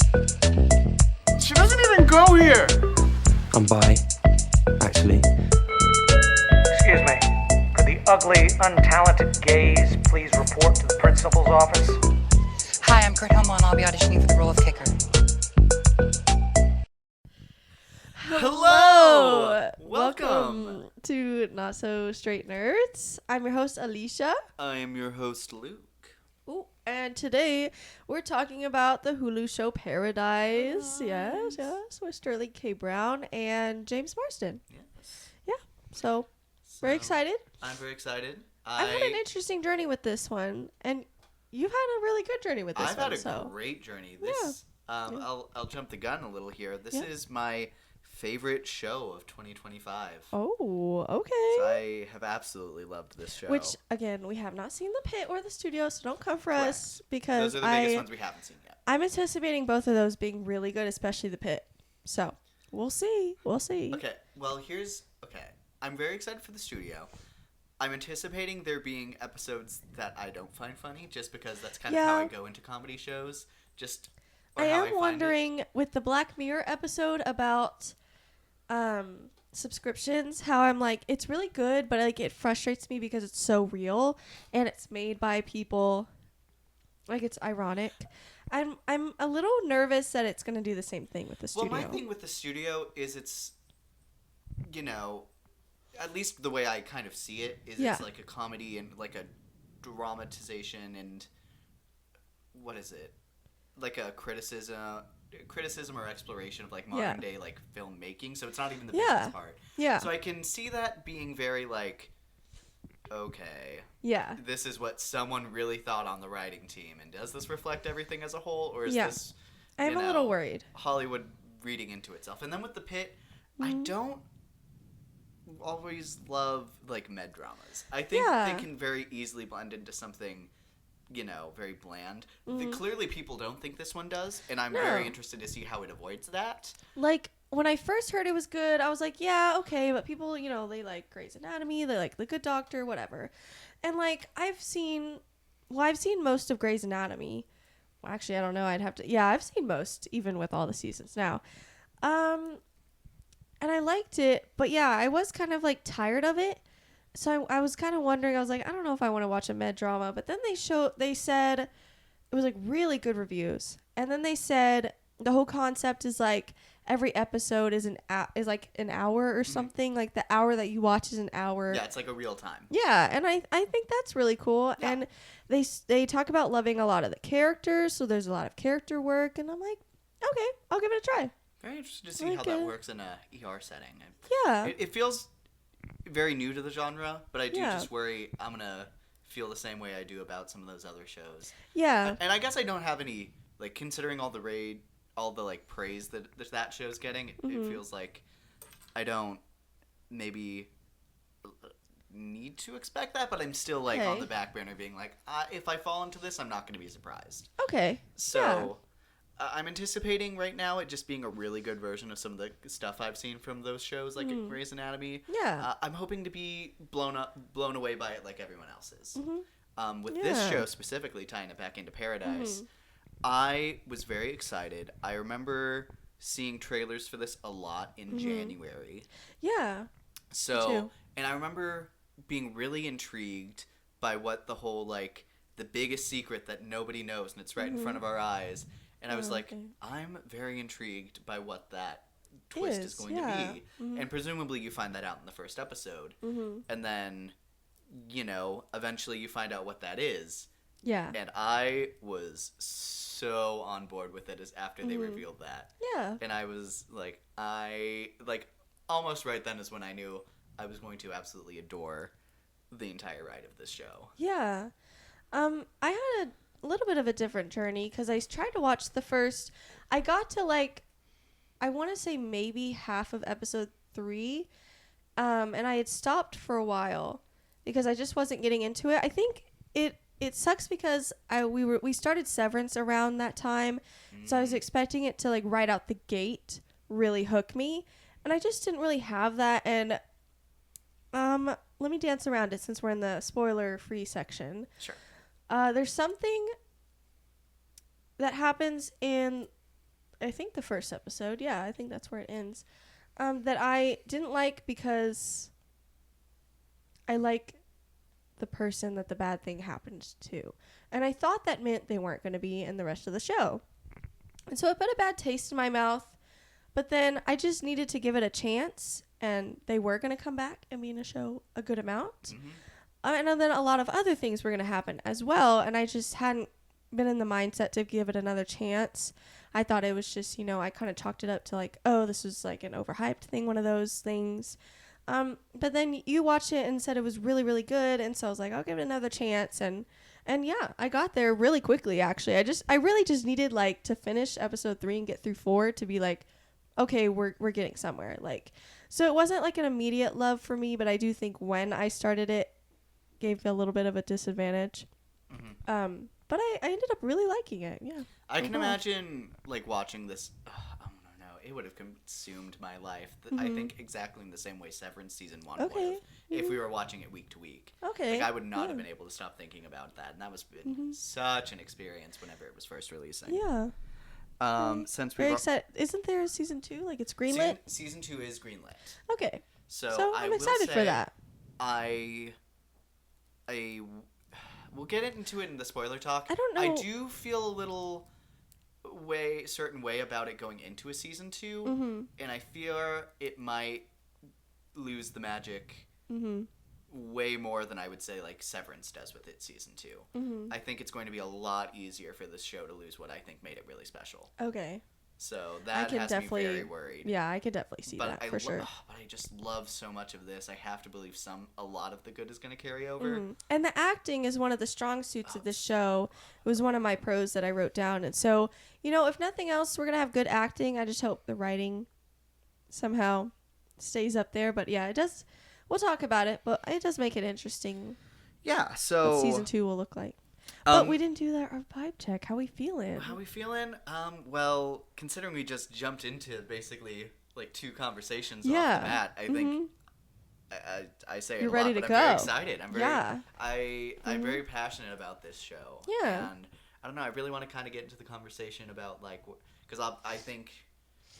She doesn't even go here. I'm bi, actually. Excuse me. Could the ugly, untalented gays please report to the principal's office? Hi, I'm Kurt Hummel, and I'll be auditioning for the role of kicker. Hello! Welcome to Not So Straight Nerds. I'm your host, Alicia. I am your host, Luke. Ooh, and today we're talking about the Hulu show Paradise. Yes, with Sterling K. Brown and James Marsden. Yes. Yeah, so very excited. I'm very excited. I've had an interesting journey with this one, and you've had a really good journey with this one. I've had a great journey. This, I'll jump the gun a little here. This is my favorite show of 2025. Oh, okay. So I have absolutely loved this show. Which, again, we have not seen the pit or the studio, so don't come for us because those are the biggest ones we haven't seen yet. I'm anticipating both of those being really good, especially the pit. So we'll see. Okay. Well, I'm very excited for the studio. I'm anticipating there being episodes that I don't find funny, just because that's kind of how I go into comedy shows. I am wondering with the Black Mirror episode about subscriptions, how I'm like, it's really good, but like it frustrates me because it's so real and it's made by people, like it's ironic. I'm a little nervous that it's gonna do the same thing with the studio. Well, my thing with the studio is it's, at least the way I kind of see it is it's like a comedy and like a dramatization and what is it? Like a criticism or exploration of like modern day like filmmaking. So it's not even the business part. Yeah. So I can see that being very like, okay. Yeah. This is what someone really thought on the writing team, and does this reflect everything as a whole, or is this? I'm a little worried. Hollywood reading into itself, and then with the pit, I don't always love like med dramas. I think they can very easily blend into something, very bland. Clearly people don't think this one does, and I'm very interested to see how it avoids that. Like, when I first heard it was good, I was like, yeah, okay, but people, they like Grey's Anatomy, they like The Good Doctor, whatever. And like, I've seen most of Grey's Anatomy. Well, actually, I don't know, I've seen most, even with all the seasons now. And I liked it, but I was kind of like tired of it. So I was kind of wondering, I was like, I don't know if I want to watch a med drama, but then they said it was like really good reviews. And then they said the whole concept is like every episode is like an hour or something. Like the hour that you watch is an hour. Yeah, it's like a real time. Yeah, and I think that's really cool. Yeah. And they talk about loving a lot of the characters, so there's a lot of character work, and I'm like, okay, I'll give it a try. Very interested to see how that works in a ER setting. Yeah. It feels very new to the genre, but I do just worry I'm going to feel the same way I do about some of those other shows. Yeah. And I guess I don't have any, like, considering all the like praise that show's getting, it feels like I don't maybe need to expect that, but I'm still like on the back burner being like, if I fall into this, I'm not going to be surprised. Okay. So I'm anticipating right now it just being a really good version of some of the stuff I've seen from those shows, like Grey's Anatomy. Yeah. I'm hoping to be blown away by it like everyone else is. With this show specifically, tying it back into Paradise, I was very excited. I remember seeing trailers for this a lot in January. Yeah. So, and I remember being really intrigued by what the whole, like, the biggest secret that nobody knows, and it's right in front of our eyes. And I was like, I'm very intrigued by what that twist is going to be. And presumably you find that out in the first episode. And then, eventually you find out what that is. Yeah. And I was so on board with it as after they revealed that. Yeah. And I was like, almost right then is when I knew I was going to absolutely adore the entire ride of this show. Yeah. I had a little bit of a different journey because I tried to watch I got to I want to say maybe half of episode 3, and I had stopped for a while because I just wasn't getting into it. I think it sucks because we started Severance around that time, so I was expecting it to right out the gate really hook me, and I just didn't really have that. And let me dance around it since we're in the spoiler free section. Sure. There's something that happens in I think the first episode. Yeah, I think that's where it ends. That I didn't like because I like the person that the bad thing happened to. And I thought that meant they weren't going to be in the rest of the show. And so it put a bad taste in my mouth. But then I just needed to give it a chance. And they were going to come back and be in a show a good amount. Mm-hmm. And then a lot of other things were going to happen as well. And I just hadn't been in the mindset to give it another chance. I thought it was just, I kind of chalked it up to like, oh, this was like an overhyped thing, one of those things. But then you watched it and said it was really, really good. And so I was like, I'll give it another chance. And yeah, I got there really quickly, actually. I really just needed like to finish episode 3 and get through 4 to be like, okay, we're getting somewhere. Like, so it wasn't like an immediate love for me, but I do think when I started it, gave a little bit of a disadvantage. Mm-hmm. But I ended up really liking it. Yeah. I can imagine like watching this. I don't know. It would have consumed my life. Mm-hmm. I think exactly in the same way Severance season 1 would have, if we were watching it week to week. Okay. Like I would not have been able to stop thinking about that, and that was such an experience whenever it was first releasing. Yeah. Since very excited. Isn't there a season 2? Like it's greenlit. Season 2 is greenlit. Okay. So I'm excited for that. We'll get into it in the spoiler talk. I don't know. I do feel a little certain way about it going into a season 2, and I fear it might lose the magic way more than I would say like Severance does with its season 2. I think it's going to be a lot easier for this show to lose what I think made it really special. Okay. So that has me very worried. Yeah, I could definitely see that for sure. But I just love so much of this. I have to believe a lot of the good is going to carry over. And the acting is one of the strong suits of this show. It was one of my pros that I wrote down. And so, if nothing else, we're going to have good acting. I just hope the writing somehow stays up there. But yeah, it does. We'll talk about it, but it does make it interesting. Yeah, so what season 2 will look like. But we didn't do our vibe check. How we feeling? Well, considering we just jumped into basically like 2 conversations off the bat, I think I say you're it a ready lot, to but go. I'm very excited. I'm very passionate about this show. Yeah. And I don't know. I really want to kind of get into the conversation about like, because I think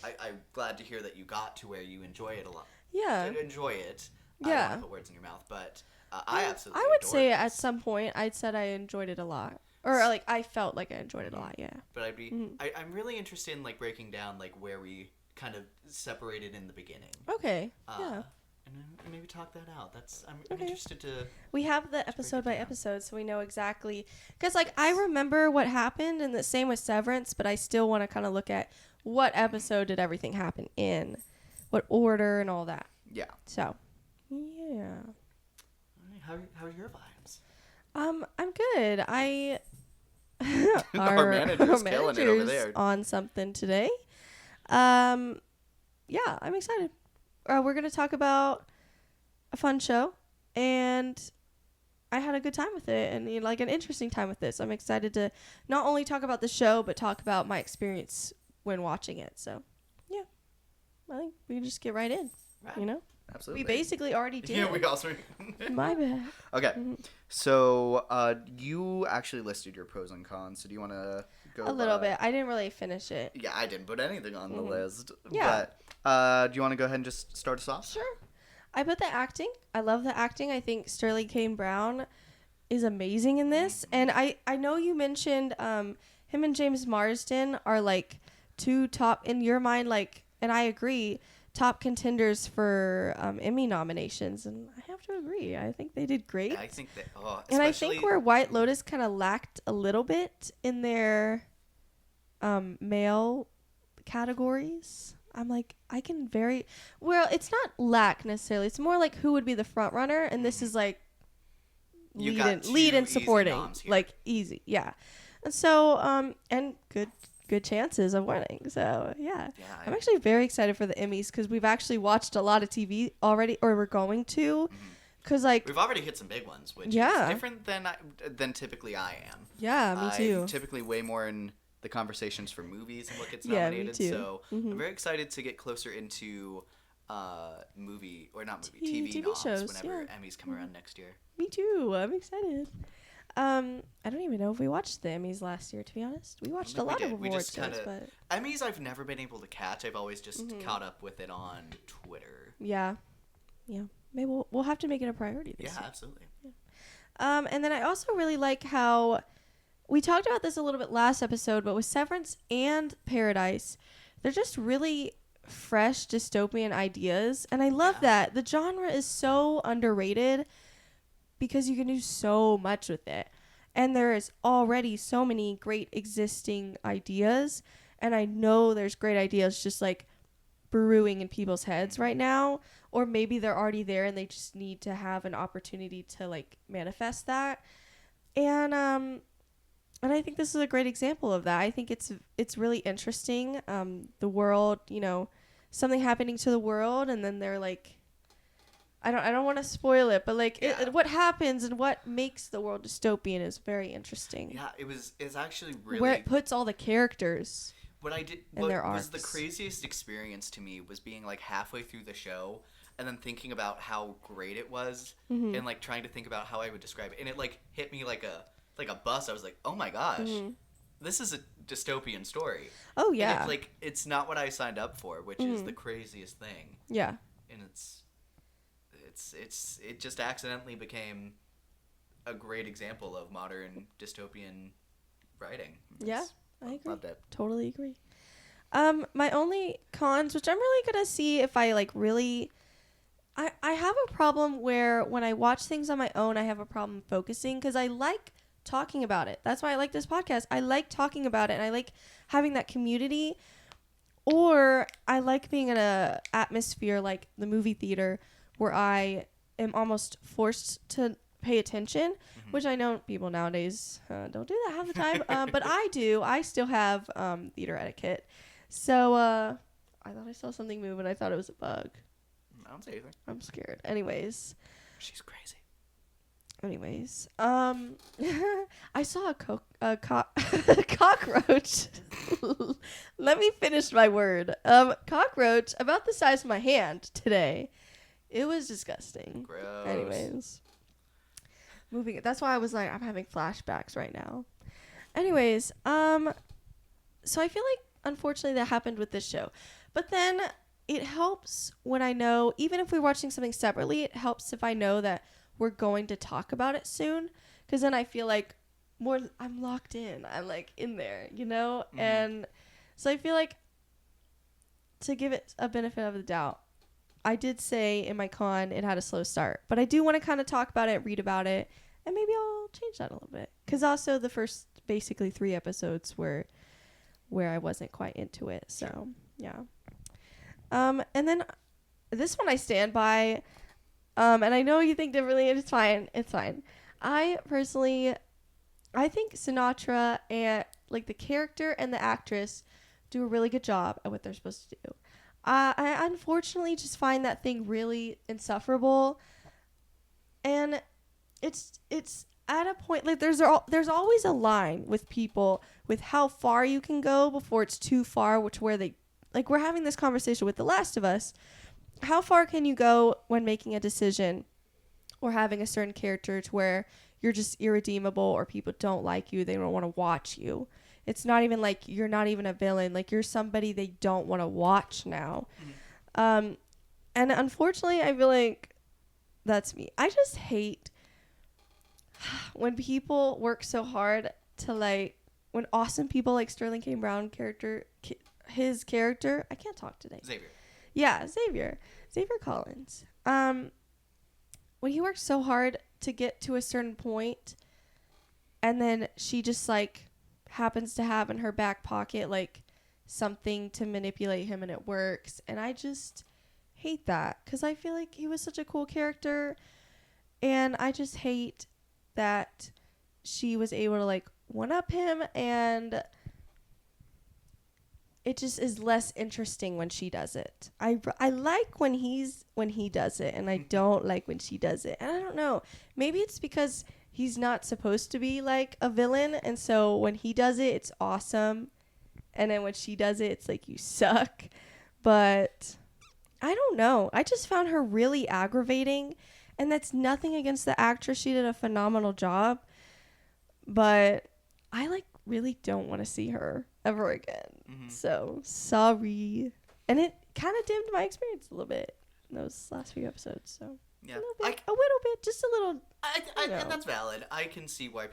I'm glad to hear that you got to where you enjoy it a lot. Yeah. Enjoy it. Yeah. I don't want to put words in your mouth, but I absolutely. I would say at some point I said I enjoyed it a lot, or like I felt like I enjoyed it a lot. Yeah. But I'm really interested in like breaking down like where we kind of separated in the beginning. Okay. Yeah. And maybe talk that out. I'm interested to. We have the episode by episode, so we know exactly. Because like I remember what happened, and the same with Severance, but I still want to kind of look at what episode did everything happen in, what order, and all that. Yeah. So. Yeah. How's your vibes? I'm good. Our manager's killing it over there. On something today. Yeah, I'm excited. We're gonna talk about a fun show, and I had a good time with it, and like an interesting time with this. I'm excited to not only talk about the show, but talk about my experience when watching it. So, yeah, I think we can just get right in. Right. Absolutely. We basically already did. Yeah, we also. My bad. Okay, so you actually listed your pros and cons. So do you want to go a little bit? I didn't really finish it. Yeah, I didn't put anything on the list. Yeah. But do you want to go ahead and just start us off? Sure. I put the acting. I love the acting. I think Sterling K. Brown is amazing in this, and I know you mentioned him and James Marsden are like 2 top in your mind, like, and I agree. Top contenders for Emmy nominations, and I have to agree. I think they did great. I think that, and I think where White Lotus kind of lacked a little bit in their male categories. I'm like, it's not lack necessarily. It's more like who would be the front runner, and this is like lead and supporting, like easy, yeah. And so and good chances of winning. So yeah, I'm actually very excited for the Emmys because we've actually watched a lot of TV already, or we're going to, because like we've already hit some big ones, which is different than typically I am. Yeah, me too. I'm typically way more in the conversations for movies and what gets nominated. Me too. So I'm very excited to get closer into TV noms shows, whenever Emmys come around next year. Me too. I'm excited. I don't even know if we watched the Emmys last year, to be honest. We watched a lot of awards shows, but Emmys I've never been able to catch. I've always just caught up with it on Twitter. Yeah. Maybe we'll have to make it a priority this year. Yeah, absolutely. Yeah. And then I also really like how we talked about this a little bit last episode, but with Severance and Paradise, they're just really fresh dystopian ideas, and I love that. The genre is so underrated because you can do so much with it, and there is already so many great existing ideas, and I know there's great ideas just like brewing in people's heads right now, or maybe they're already there and they just need to have an opportunity to like manifest that. And I think this is a great example of that. I think it's really interesting. The world, something happening to the world, and then they're like, I don't want to spoil it, but like what happens and what makes the world dystopian is very interesting. Yeah, it's actually really where it puts all the characters. What was the craziest experience to me was being like halfway through the show and then thinking about how great it was and like trying to think about how I would describe it, and it like hit me like a bus. I was like, oh my gosh, this is a dystopian story. Oh yeah. And it's not what I signed up for, which is the craziest thing. Yeah. And it just accidentally became a great example of modern dystopian writing. I agree. Loved it. Totally agree. My only cons, which I'm really gonna see if I like really, I have a problem where when I watch things on my own, I have a problem focusing because I like talking about it. That's why I like this podcast. I like talking about it, and I like having that community. Or I like being in a atmosphere like the movie theater where I am almost forced to pay attention, which I know people nowadays don't do that half the time, but I do. I still have theater etiquette. So I thought I saw something move, and I thought it was a bug. I don't say anything. I'm scared. Anyways. She's crazy. Anyways, I saw a cockroach. Let me finish my word. Cockroach about the size of my hand today. It was disgusting. Gross. Anyways, moving. That's why I was like, I'm having flashbacks right now. Anyways, so I feel like unfortunately that happened with this show, but then it helps when I know, even if we're watching something separately, it helps if I know that we're going to talk about it soon, because then I feel like I'm locked in. I'm like in there, and so I feel like to give it a benefit of the doubt, I did say in my con it had a slow start, but I do want to kind of talk about it, read about it, and maybe I'll change that a little bit, because also the first basically 3 episodes were where I wasn't quite into it. So yeah. And then this one I stand by, and I know you think differently, and it's fine. I think Sinatra and like the character and the actress do a really good job at what they're supposed to do. I unfortunately just find that thing really insufferable, and it's at a point like there's always a line with people with how far you can go before it's too far, where they like we're having this conversation with The Last of Us. How far can you go when making a decision or having a certain character to where you're just irredeemable, or people don't like you, they don't want to watch you? It's not even like you're not even a villain, like you're somebody they don't want to watch now. And unfortunately I feel like that's me. I just hate when people work so hard to like, when awesome people like Sterling K. Brown his character, I can't talk today. Xavier Collins. When he works so hard to get to a certain point, and then she just like happens to have in her back pocket like something to manipulate him, and it works, and I just hate that, because I feel like he was such a cool character, and I just hate that she was able to like one up him, and it just is less interesting when she does it. I like when he does it, and I don't like when she does it. And I don't know, maybe it's because he's not supposed to be like a villain, and so when he does it, it's awesome, and then when she does it, it's like, you suck. But I don't know, I just found her really aggravating, and that's nothing against the actress. She did a phenomenal job, but I really don't want to see her ever again. Mm-hmm. So sorry. And it kind of dimmed my experience a little bit in those last few episodes. So yeah, a little bit, just a little. And that's valid. I can see why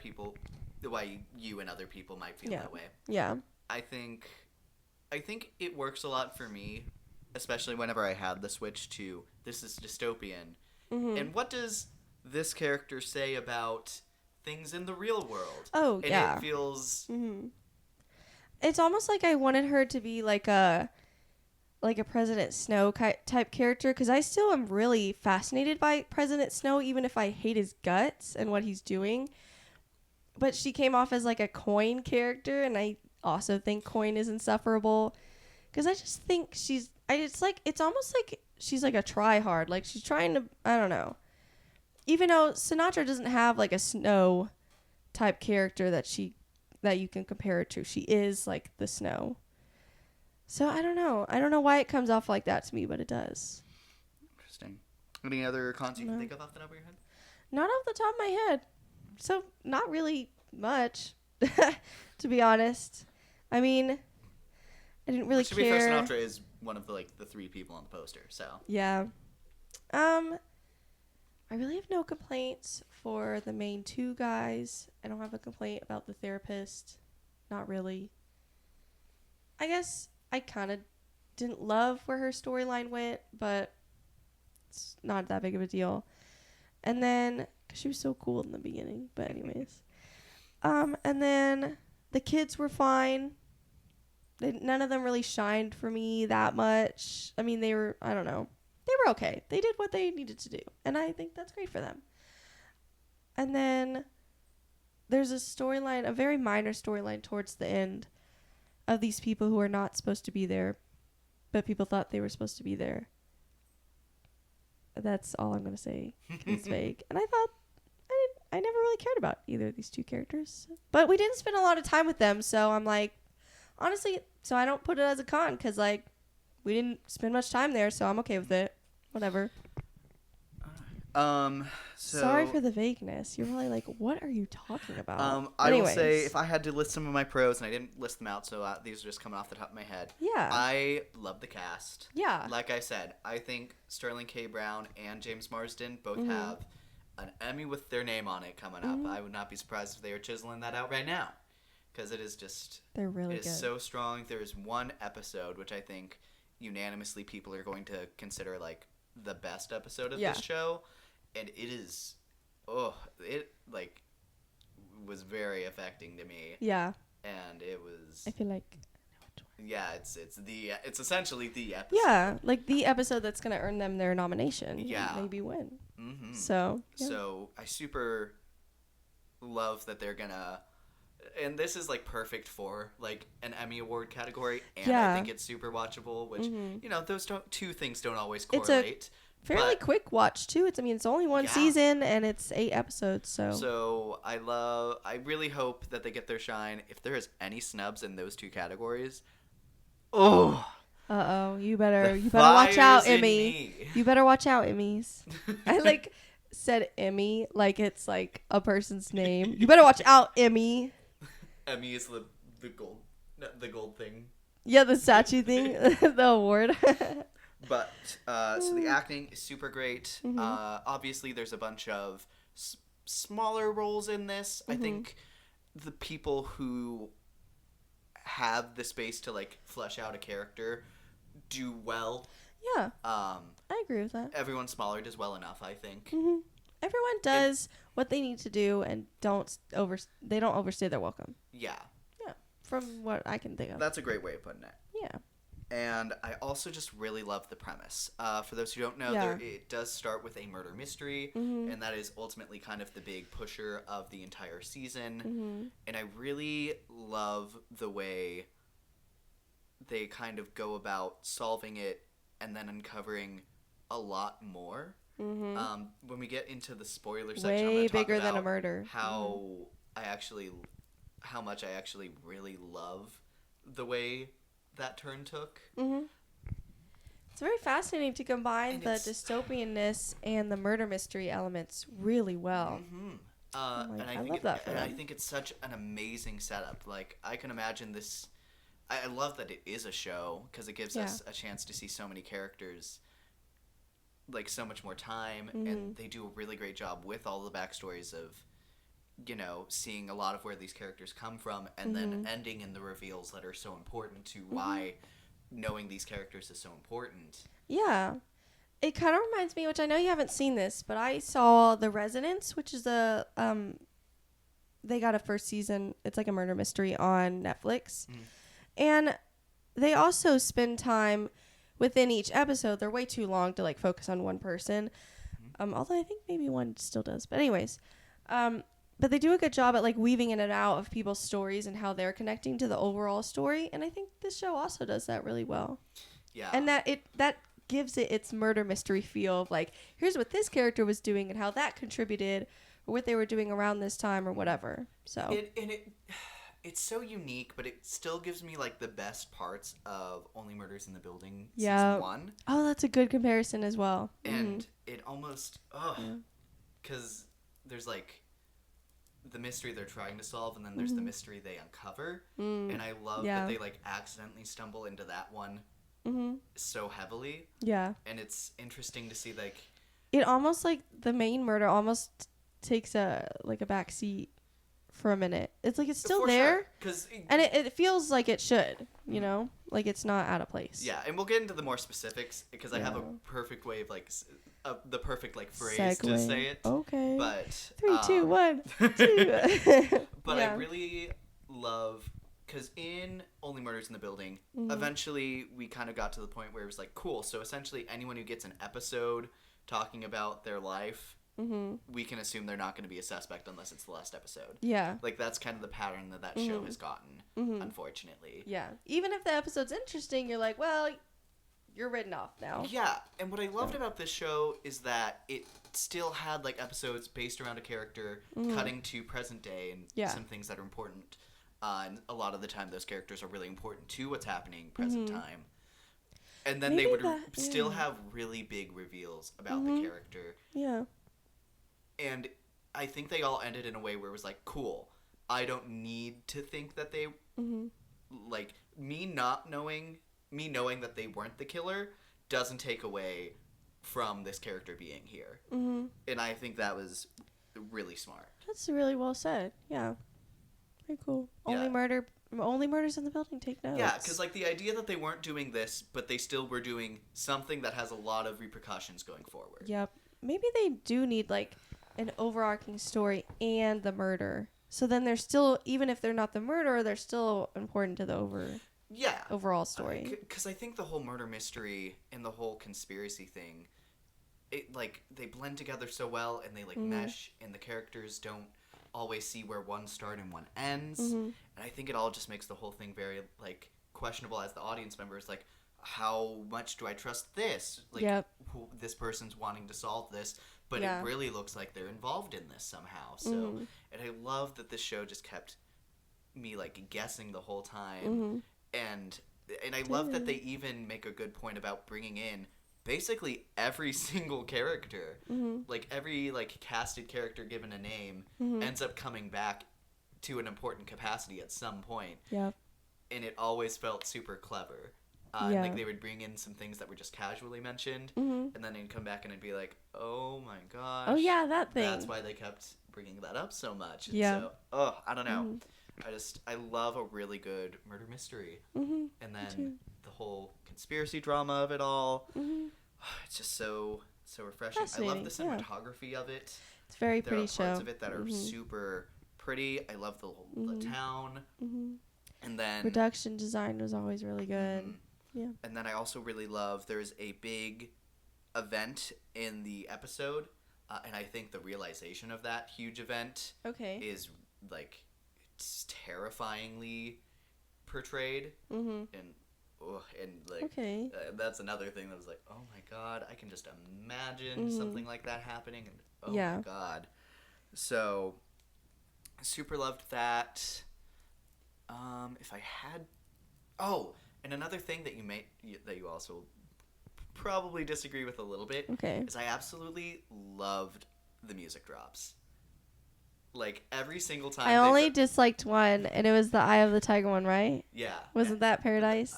you and other people might feel that way. Yeah. I think it works a lot for me, especially whenever I have the switch to this is dystopian. Mm-hmm. And what does this character say about things in the real world? Oh, and yeah. It feels... Mm-hmm. It's almost like I wanted her to be like a President Snow type character, because I still am really fascinated by President Snow, even if I hate his guts and what he's doing. But she came off as like a Coin character, and I also think Coin is insufferable, because I just think it's almost like she's like a try-hard. Like, she's trying to, I don't know. Even though Sinatra doesn't have like a Snow type character that you can compare it to. She is like the Snow. So I don't know. I don't know why it comes off like that to me, but it does. Interesting. Any other cons you can think of off the top of your head? Not off the top of my head. So not really much, to be honest. I mean, I didn't really care. To be fair, Sinatra is one of the three people on the poster, so. Yeah. I really have no complaints for the main two guys. I don't have a complaint about the therapist. Not really. I guess I kind of didn't love where her storyline went, but it's not that big of a deal. And then, cause she was so cool in the beginning, but anyways. And then the kids were fine. None of them really shined for me that much. I mean, I don't know. They were okay. They did what they needed to do, and I think that's great for them. And then there's a very minor storyline towards the end of these people who are not supposed to be there, but people thought they were supposed to be there. That's all I'm going to say. It's vague. And I thought I never really cared about either of these two characters. But we didn't spend a lot of time with them, so I'm like, honestly, so I don't put it as a con, because we didn't spend much time there, so I'm okay with it. Whatever. Sorry for the vagueness. You're probably like, what are you talking about? I will say, if I had to list some of my pros, and I didn't list them out, so these are just coming off the top of my head. Yeah. I love the cast. Yeah. Like I said, I think Sterling K. Brown and James Marsden both have an Emmy with their name on it coming up. I would not be surprised if they were chiseling that out right now, because it is just... They're really good. It is so strong. There is one episode, which I think unanimously people are going to consider the best episode of this show, and it is was very affecting to me. Yeah. And it was, I feel like, it's essentially the episode. Yeah, the episode that's gonna earn them their nomination. Yeah. Maybe win. Mm-hmm. So I super love that they're gonna, and this is perfect for an Emmy Award category, and I think it's super watchable, which those two things don't always correlate. It's a fairly quick watch too. It's only one season and it's 8 episodes. So I really hope that they get their shine. If there is any snubs in those two categories, you better watch out, Emmy. You better watch out, Emmys. I said Emmy like it's a person's name. You better watch out, Emmy. Emmy is the gold thing. Yeah, the statue thing, the award. But so the acting is super great. Obviously, there's a bunch of smaller roles in this. I think the people who have the space to flesh out a character do well. Yeah. I agree with that. Everyone smaller does well enough, I think. Everyone does what they need to do and they don't overstay their welcome. Yeah. Yeah. From what I can think of. That's a great way of putting it. Yeah. And I also just really love the premise. For those who don't know, it does start with a murder mystery, and that is ultimately kind of the big pusher of the entire season. And I really love the way they kind of go about solving it and then uncovering a lot more. When we get into the spoiler section, way bigger than a murder. How much I actually really love the way that turn took. It's very fascinating to combine the dystopianness and the murder mystery elements really well. I think it's such an amazing setup. Like, I can imagine this. I love that it is a show because it gives us a chance to see so many characters, like so much more time, and they do a really great job with all the backstories of, seeing a lot of where these characters come from, and then ending in the reveals that are so important to why knowing these characters is so important. Yeah. It kind of reminds me, which I know you haven't seen this, but I saw The Residence, which is they got a first season. It's like a murder mystery on Netflix. And they also spend time within each episode. They're way too long to like focus on one person. Although I think maybe one still does. But anyways, but they do a good job at like weaving in and out of people's stories and how they're connecting to the overall story. And I think this show also does that really well. Yeah. And that gives it its murder mystery feel of like, here's what this character was doing and how that contributed, or what they were doing around this time or whatever. So it's so unique, but it still gives me like the best parts of Only Murders in the Building season 1. Oh, that's a good comparison as well. And it almost because there's like the mystery they're trying to solve, and then there's the mystery they uncover, and I love that they like accidentally stumble into that one so heavily. Yeah. And it's interesting to see like it almost like the main murder almost takes a back seat for a minute. It's like it's still there, and it feels like it should, like it's not out of place. Yeah, and we'll get into the more specifics because I have a perfect way of like the perfect like phrase Segue. to say it. Okay. But 3, 2, 1, 2. But I really love, because in Only Murders in the Building, eventually we kind of got to the point where it was like, cool, so essentially anyone who gets an episode talking about their life, we can assume they're not going to be a suspect unless it's the last episode. Yeah. Like, that's kind of the pattern that show has gotten, unfortunately. Yeah. Even if the episode's interesting, you're like, well, you're written off now. Yeah, and what I loved about this show is that it still had, like, episodes based around a character, cutting to present day and some things that are important. And a lot of the time, those characters are really important to what's happening present time. And then they would still have really big reveals about the character. Yeah. And I think they all ended in a way where it was like, cool, I don't need to think that they, like, me knowing that they weren't the killer doesn't take away from this character being here. And I think that was really smart. That's really well said. Yeah. Very cool. Yeah. Only Murders in the Building, take notes. Yeah, because like the idea that they weren't doing this, but they still were doing something that has a lot of repercussions going forward. Yep. Maybe they do need like an overarching story and the murder. So then they're still, even if they're not the murderer, they're still important to the overall story. Because I think the whole murder mystery and the whole conspiracy thing, it like they blend together so well, and they like mesh, and the characters don't always see where one starts and one ends. And I think it all just makes the whole thing very like questionable as the audience members. Like, how much do I trust this? Like, this person's wanting to solve this, but it really looks like they're involved in this somehow. So, and I love that this show just kept me like guessing the whole time. And I love that they even make a good point about bringing in basically every single character. Like every like casted character given a name ends up coming back to an important capacity at some point. And it always felt super clever. Like they would bring in some things that were just casually mentioned, and then they'd come back and it'd be like, "Oh my gosh!" Oh yeah, that thing. That's why they kept bringing that up so much. And so, I don't know. I love a really good murder mystery, and then the whole conspiracy drama of it all. It's just so refreshing. I love the cinematography of it. It's a very pretty show. There are parts of it that are Mm-hmm. super pretty. I love the town. And then production design was always really good. Yeah. And then I also really love there's a big event in the episode, and I think the realization of that huge event is like it's terrifyingly portrayed. And like that's another thing that was like, oh my god, I can just imagine something like that happening, and oh my god. So super loved that. If I had and another thing that you also probably disagree with a little bit is I absolutely loved the music drops. Like, every single time. I only disliked one, and it was the Eye of the Tiger one, right? Yeah. Wasn't that Paradise?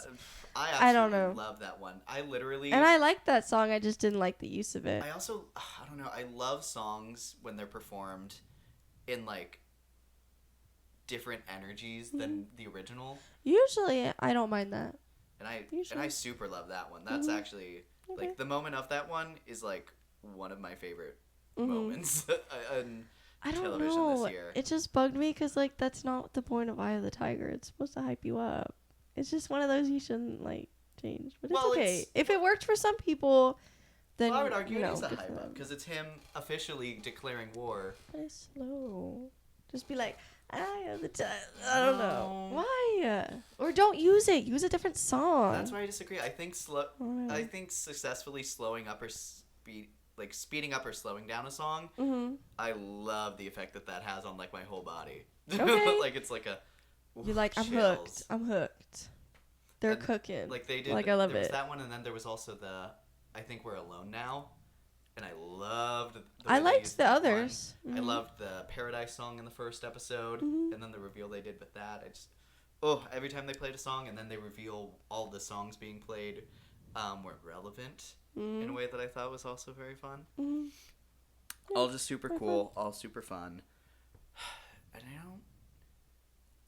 I don't know. love that one. I literally... And I liked that song, I just didn't like the use of it. I also... I don't know. I love songs when they're performed in, like, different energies than the original. Usually, I don't mind that. And I super love that one. That's actually... Like, the moment of that one is, like, one of my favorite moments on television this year. It just bugged me because, like, that's not the point of Eye of the Tiger. It's supposed to hype you up. It's just one of those you shouldn't, like, change. But it's okay. If it worked for some people, then, I would argue it is a hype up because it's him officially declaring war. But it's slow. Just be like, Eye of the Tiger. I don't know. Why? Or don't use it. Use a different song. That's why I disagree. I think I think successfully slowing up or speeding up or slowing down a song, I love the effect that has on, like, my whole body. Okay. Like, it's like a... You're like, I'm chills. hooked. They're cooking. Like, they did... Like, I love there it. was that one, and then there was also the... I Think We're Alone Now. And I loved the way I they liked used the that others. one. I loved the Paradise song in the first episode, and then the reveal they did with that. I just... every time they played a song, and then they reveal all the songs being played were relevant in a way that I thought was also very fun. All just super cool, all super fun. And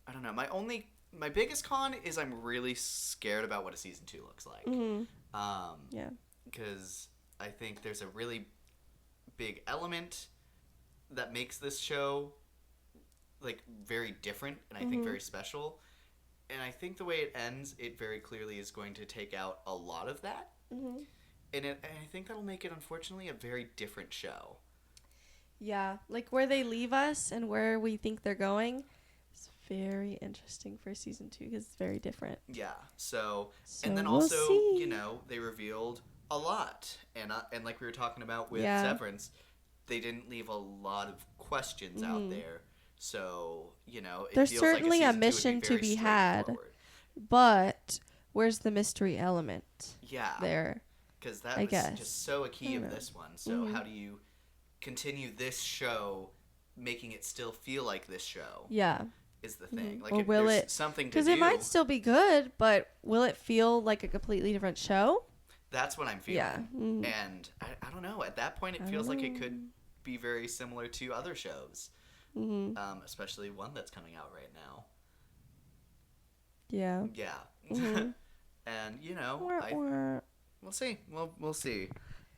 I don't know. My biggest con is I'm really scared about what a season 2 looks like. Yeah. Because I think there's a really big element that makes this show, like, very different and I think very special. And I think the way it ends, it very clearly is going to take out a lot of that. And I think that'll make it, unfortunately, a very different show. Yeah, like where they leave us and where we think they're going is very interesting for season 2 because it's very different. Yeah. So and then we'll also, see. They revealed a lot, and like we were talking about with Severance, they didn't leave a lot of questions out there. So it there's feels certainly like a mission to be had, but where's the mystery element? Yeah. There. Because that was just so a key of this one. So how do you continue this show, making it still feel like this show? Yeah. Is the thing. Like, or will there's it something to do. Because it might still be good, but will it feel like a completely different show? That's what I'm feeling. Yeah. And I don't know. At that point, it feels like it could be very similar to other shows. Especially one that's coming out right now. Yeah. Yeah. And, we'll see. We'll see.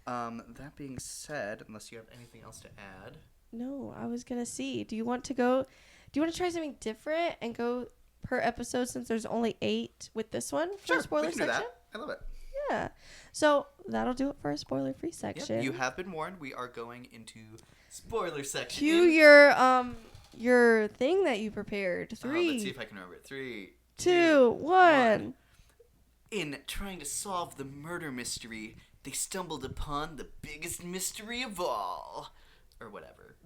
That being said, unless you have anything else to add. No, I was going to see. Do you want to try something different and go per episode since there's only 8 with this one for Sure, spoiler we can do section? that. I love it. Yeah. So that'll do it for a spoiler-free section. Yep, you have been warned. We are going into spoiler section. Cue your thing that you prepared. 3. Let's see if I can remember it. 3, 2, 1. In trying to solve the murder mystery, they stumbled upon the biggest mystery of all. Or whatever.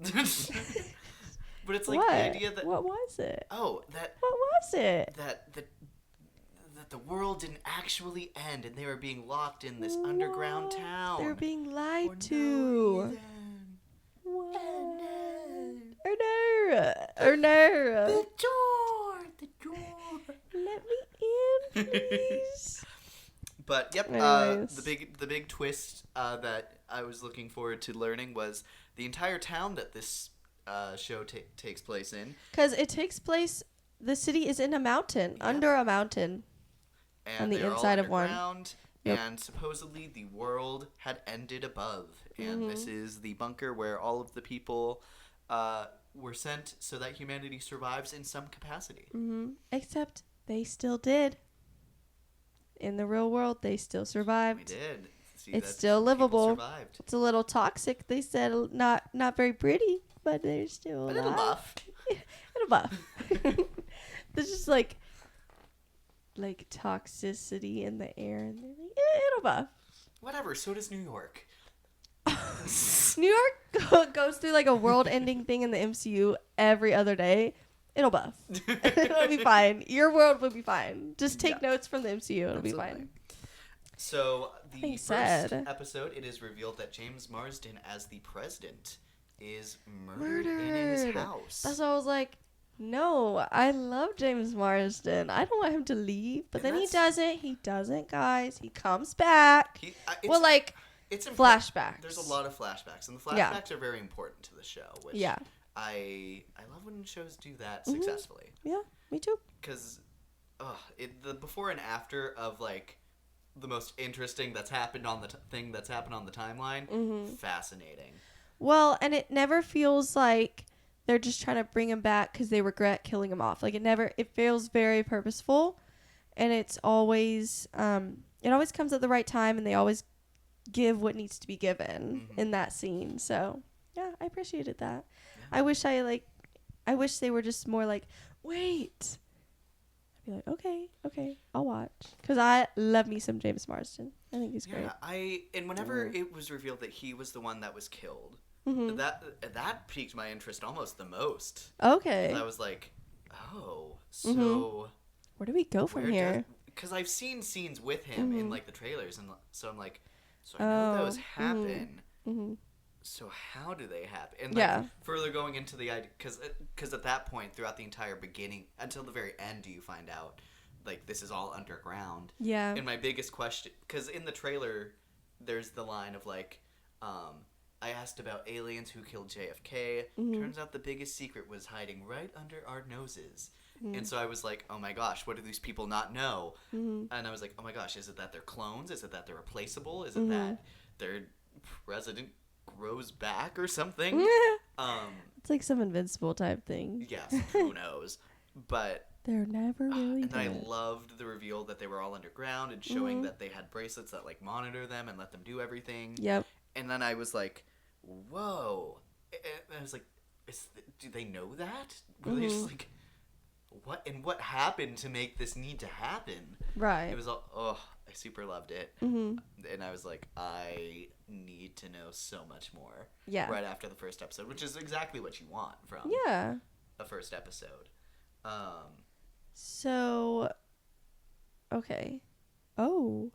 But it's like the idea that... What was it? Oh, What was it? That the world didn't actually end and they were being locked in this underground town. They're being lied For to. no reason. What? Oh, no. The door. Let me in, please. But yep, the big twist that I was looking forward to learning was the entire town that this show takes place in. Because it takes place, the city is in a mountain, under a mountain, and on the they're inside all of one. Yep. And supposedly the world had ended above, and this is the bunker where all of the people were sent so that humanity survives in some capacity. Except they still did. In the real world, they still survived. We did. See, it's still livable. Survived. It's a little toxic. They said not very pretty, but they're still alive. It'll buff. It'll buff. There's just like toxicity in the air, and they're like, it'll buff. Whatever. So does New York. New York goes through like a world-ending thing in the MCU every other day. It'll buff. It'll be fine. Your world will be fine. Just take notes from the MCU. It'll be fine. So the first episode, it is revealed that James Marsden as the president is murdered in his house. That's why I was like, no, I love James Marsden. I don't want him to leave. But then he doesn't. He doesn't, guys. He comes back. It's flashbacks. There's a lot of flashbacks, and the flashbacks are very important to the show. Which I love when shows do that successfully. Yeah, me too. Because the before and after of like the most interesting that's happened on the thing that's happened on the timeline, fascinating. Well, and it never feels like they're just trying to bring him back because they regret killing him off. Like it feels very purposeful, and it's always it always comes at the right time, and they always give what needs to be given in that scene. So yeah, I appreciated that. Yeah. I wish they were just more like, wait. I'd be like, okay, I'll watch, because I love me some James Marsden. I think he's great. And whenever it was revealed that he was the one that was killed, that piqued my interest almost the most. Okay. I was like, oh, so where do we go from here? Because I've seen scenes with him in like the trailers, and so I'm like, so I know those happen. So how do they happen? And like, further going into the idea, because at that point, throughout the entire beginning until the very end, do you find out like this is all underground? Yeah. And my biggest question, because in the trailer, there's the line of like, I asked about aliens who killed JFK. Turns out the biggest secret was hiding right under our noses. And so I was like, oh my gosh, what do these people not know? And I was like, oh my gosh, is it that they're clones? Is it that they're replaceable? Is it that their president grows back or something? It's like some Invincible type thing. Yes, who knows? But they're never really and dead. I loved the reveal that they were all underground and showing that they had bracelets that like monitor them and let them do everything. Yep. And then I was like, whoa. And I was like, do they know that? Were they just like, what happened to make this need to happen? Right. It was all, I super loved it. And I was like, I need to know so much more. Yeah. Right after the first episode, which is exactly what you want from a first episode. So, okay. Oh.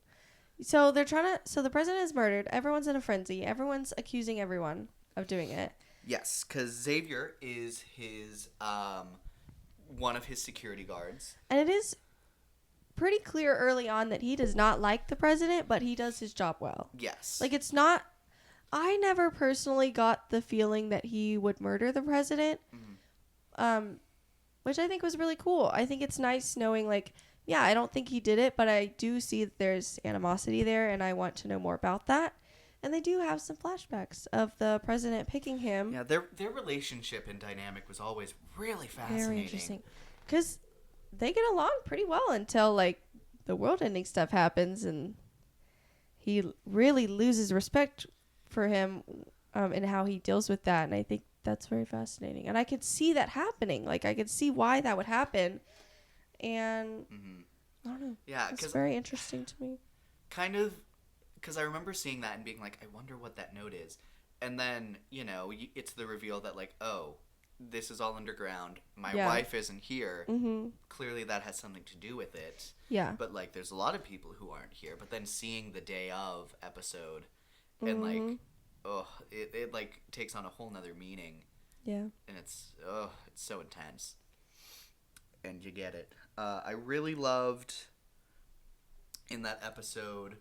So they're so the president is murdered. Everyone's in a frenzy. Everyone's accusing everyone of doing it. Yes, because Xavier is his, one of his security guards. And it is pretty clear early on that he does not like the president, but he does his job well. Yes. Like, it's not... I never personally got the feeling that he would murder the president, which I think was really cool. I think it's nice knowing, like, yeah, I don't think he did it, but I do see that there's animosity there, and I want to know more about that. And they do have some flashbacks of the president picking him. Yeah, their relationship and dynamic was always really fascinating. Very interesting. Because they get along pretty well until, like, the world-ending stuff happens, and he really loses respect for him and how he deals with that. And I think that's very fascinating. And I could see that happening. Like, I could see why that would happen. And I don't know. Yeah, it's very interesting to me. Kind of, because I remember seeing that and being like, I wonder what that note is. And then, you know, it's the reveal that, like, oh, this is all underground. My wife isn't here. Clearly that has something to do with it. Yeah. But, like, there's a lot of people who aren't here. But then seeing the day of episode and, like, it like, takes on a whole nother meaning. Yeah. And it's so intense. And you get it. I really loved, in that episode,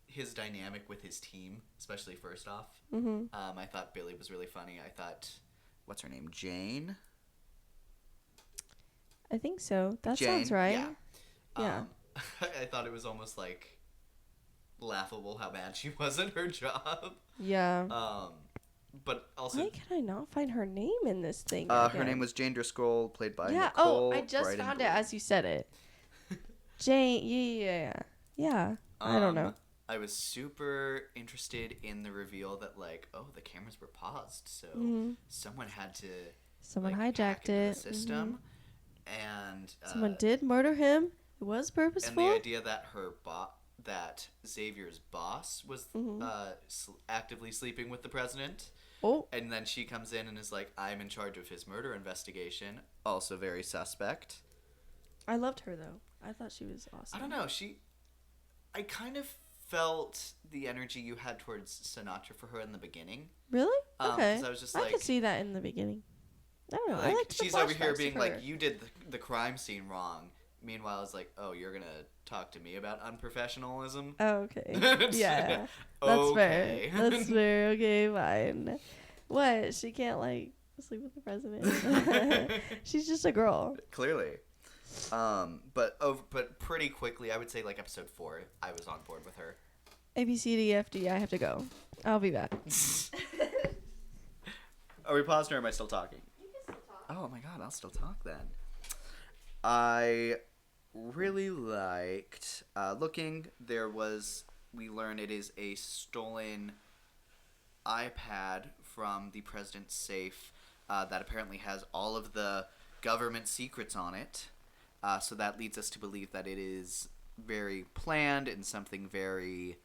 his dynamic with his team, especially first off. I thought Billy was really funny. I thought, what's her name? Jane? I think so. That sounds right. Yeah. I thought it was almost like laughable how bad she was at her job. Yeah. But also, why can I not find her name in this thing? Her name was Jane Driscoll, played by Nicole. I just found it as you said it. Jane. Yeah. I don't know. I was super interested in the reveal that, like, oh, the cameras were paused, so someone had to. Someone hijacked it. The system, and someone did murder him. It was purposeful. And the idea that that Xavier's boss was actively sleeping with the president. Oh. And then she comes in and is like, I'm in charge of his murder investigation. Also very suspect. I loved her, though. I thought she was awesome. I don't know. I kind of felt the energy you had towards Sinatra for her in the beginning. Really? Okay. 'Cause I was just I could see that in the beginning. I don't know. I like liked the she's over here flashbacks being of like, her. you did the crime scene wrong. Meanwhile, it's like, oh, you're gonna talk to me about unprofessionalism? Oh, okay. Yeah. That's fair. That's fair. Okay, fine. What? She can't, like, sleep with the president? She's just a girl. Clearly. But pretty quickly, I would say, like, episode 4, I was on board with her. A, B, C, D, F, D. I have to go. I'll be back. Are we paused or am I still talking? You can still talk. Oh my god, I'll still talk then. I really liked we learned it is a stolen iPad from the president's safe that apparently has all of the government secrets on it. So that leads us to believe that it is very planned and something very,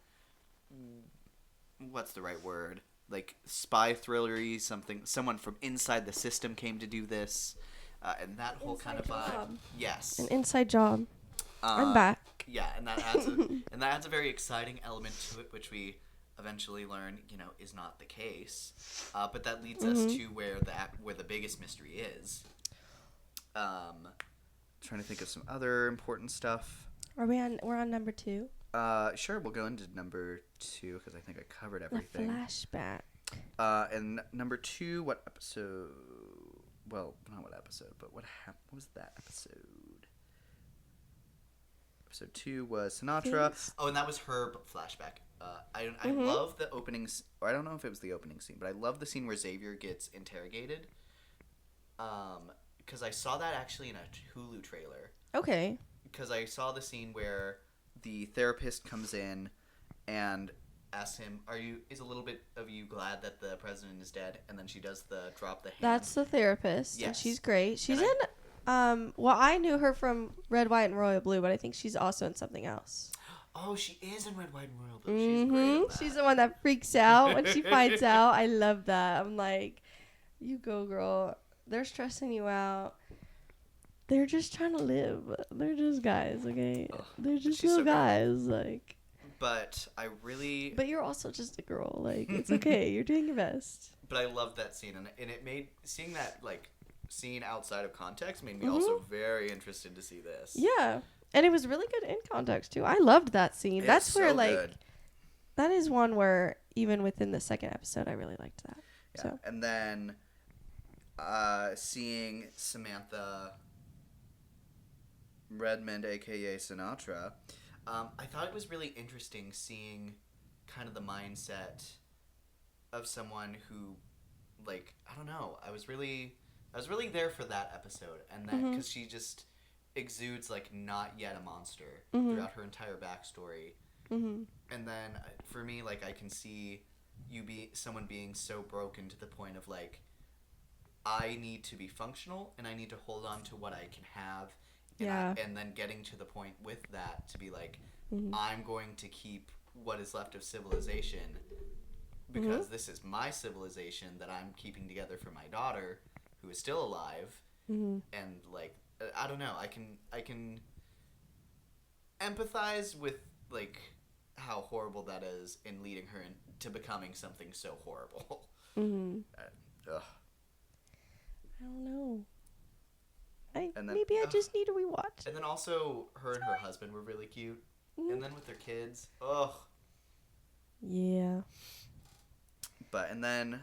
what's the right word? Like spy thrillery, someone from inside the system came to do this. And that whole kind of vibe. Job. Yes. An inside job. I'm back. Yeah, and that adds a very exciting element to it, which we eventually learn, is not the case. But that leads us to where the biggest mystery is. Trying to think of some other important stuff. We're on number 2? Sure, we'll go into number 2 because I think I covered everything. The flashback. And number 2, what episode? Well, not what episode, but what was that episode? Episode 2 was Sinatra. Oh, and that was her flashback. I love the opening. Or I don't know if it was the opening scene, but I love the scene where Xavier gets interrogated. Because I saw that actually in a Hulu trailer. Okay. Because I saw the scene where the therapist comes in and asks him, is a little bit of you glad that the president is dead? And then she does the drop the hand. That's the therapist. Yes. And she's great. She's I knew her from Red, White, and Royal Blue, but I think she's also in something else. Oh, she is in Red, White, and Royal Blue. She's great in that. She's the one that freaks out when she finds out. I love that. I'm like, you go, girl. They're stressing you out. They're just trying to live. They're just guys, okay? They're just little guys, like. But But you're also just a girl. Like, it's okay. You're doing your best. But I love that scene, and it made seeing that scene outside of context made me also very interested to see this. Yeah, and it was really good in context too. I loved that scene. That's where good. That is one where even within the second episode, I really liked that. Yeah, so. And then seeing Samantha Redmond, aka Sinatra. I thought it was really interesting seeing kind of the mindset of someone who, I don't know, I was really there for that episode, and that because she just exudes not yet a monster throughout her entire backstory, and then for me, I can see someone being so broken to the point of I need to be functional and I need to hold on to what I can have. And then getting to the point with that to be I'm going to keep what is left of civilization because this is my civilization that I'm keeping together for my daughter who is still alive. And I don't know, I can empathize with how horrible that is in leading her into becoming something so horrible. I don't know. Then, maybe I just need to rewatch. And then also, her and her husband were really cute. And then with their kids, Yeah. And then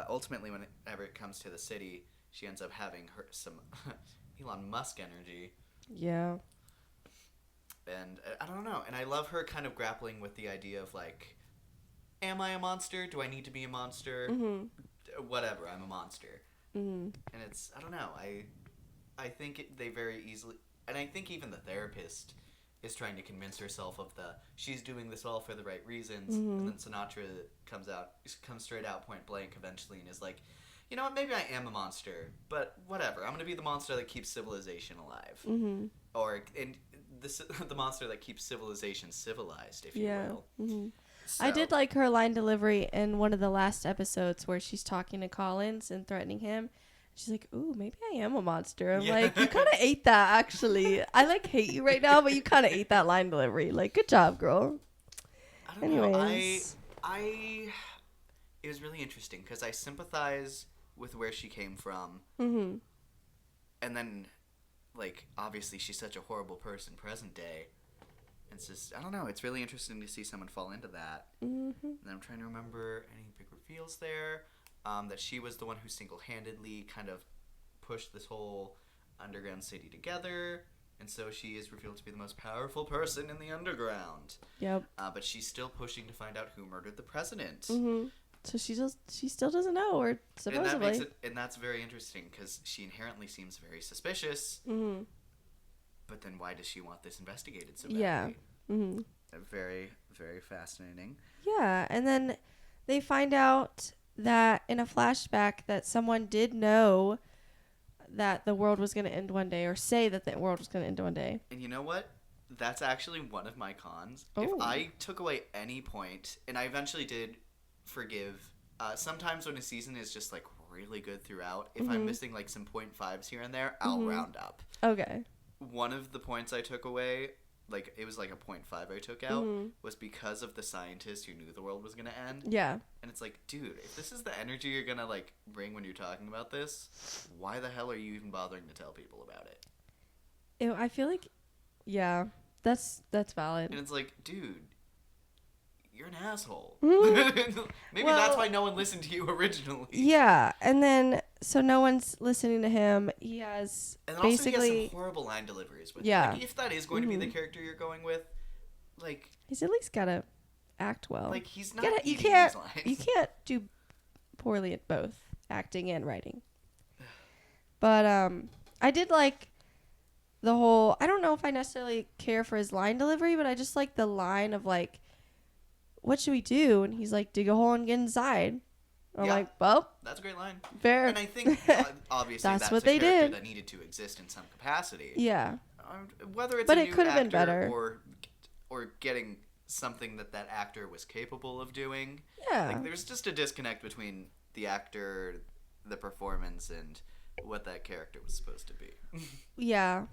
ultimately, whenever it comes to the city, she ends up having some Elon Musk energy. Yeah. And I don't know. And I love her kind of grappling with the idea of am I a monster? Do I need to be a monster? Whatever, I'm a monster. And it's, I don't know. I think they very easily, and I think even the therapist is trying to convince herself of she's doing this all for the right reasons, and then Sinatra comes straight out point blank eventually and is like, you know what, maybe I am a monster, but whatever, I'm going to be the monster that keeps civilization alive. Or the monster that keeps civilization civilized, if you will. So. I did like her line delivery in one of the last episodes where she's talking to Collins and threatening him. She's like, ooh, maybe I am a monster. I'm like, you kind of ate that, actually. I hate you right now, but you kind of ate that line delivery. Good job, girl. I I don't know. It was really interesting because I sympathize with where she came from. Mm-hmm. And then, like, obviously she's such a horrible person present day. It's just, I don't know, it's really interesting to see someone fall into that. Mm-hmm. And I'm trying to remember any big reveals there. That she was the one who single-handedly kind of pushed this whole underground city together. And so she is revealed to be the most powerful person in the underground. Yep. But she's still pushing to find out who murdered the president. Mm-hmm. So she still doesn't know, or supposedly. And that's very interesting because she inherently seems very suspicious. Mm-hmm. But then why does she want this investigated so badly? Yeah. Mm-hmm. Very, very fascinating. Yeah, and then they find out that in a flashback that someone did know that the world was going to end one day, or say that the world was going to end one day. And you know what? That's actually one of my cons. Oh. If I took away any point, and I eventually did forgive, sometimes when a season is just like really good throughout, if I'm missing like some 0.5s here and there, I'll round up. Okay. One of the points I took away, like it was like a 0.5 I took out, was because of the scientist who knew the world was going to end. Yeah. And it's like, dude, if this is the energy you're going to like bring when you're talking about this, why the hell are you even bothering to tell people about it? I feel like, yeah, that's valid. And it's like, dude, you're an asshole. Maybe that's why no one listened to you originally. Yeah, and then so no one's listening to him. He has and basically also he has some horrible line deliveries with it. Like, if that is going to be the character you're going with, like he's at least gotta act well. Like he's not. You can't do poorly at both acting and writing. But I did like the whole. I don't know if I necessarily care for his line delivery, but I just like the line of like, what should we do? And he's like, dig a hole and get inside. I'm like, well, that's a great line. Fair. And I think obviously that's what a they character did. that needed to exist in some capacity. Yeah. Whether it's but a it new could have been actor better, or getting something that actor was capable of doing. Yeah. Like there's just a disconnect between the actor, the performance, and what that character was supposed to be. Yeah.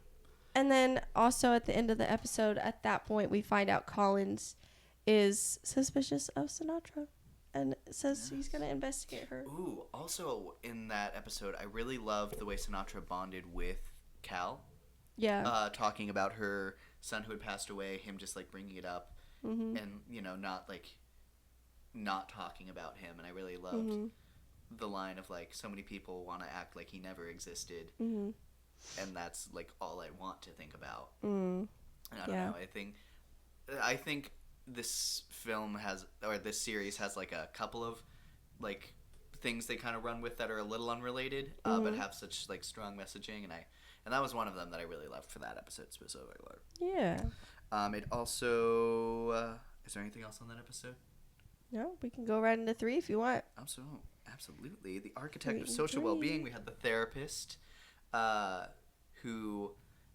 And then also at the end of the episode, at that point, we find out Collins is suspicious of Sinatra and says he's going to investigate her. Ooh, also in that episode, I really loved the way Sinatra bonded with Cal. Yeah. Talking about her son who had passed away, him just like bringing it up and, you know, not talking about him. And I really loved the line of like, so many people want to act like he never existed. And that's like all I want to think about. And I don't know. I think this film has, or this series has like a couple of like things they kind of run with that are a little unrelated, but have such like strong messaging, and that was one of them that I really loved for that episode specifically. Yeah. It also is there anything else on that episode? No, we can go right into 3 if you want. Absolutely. The architect of social well-being. We had the therapist, who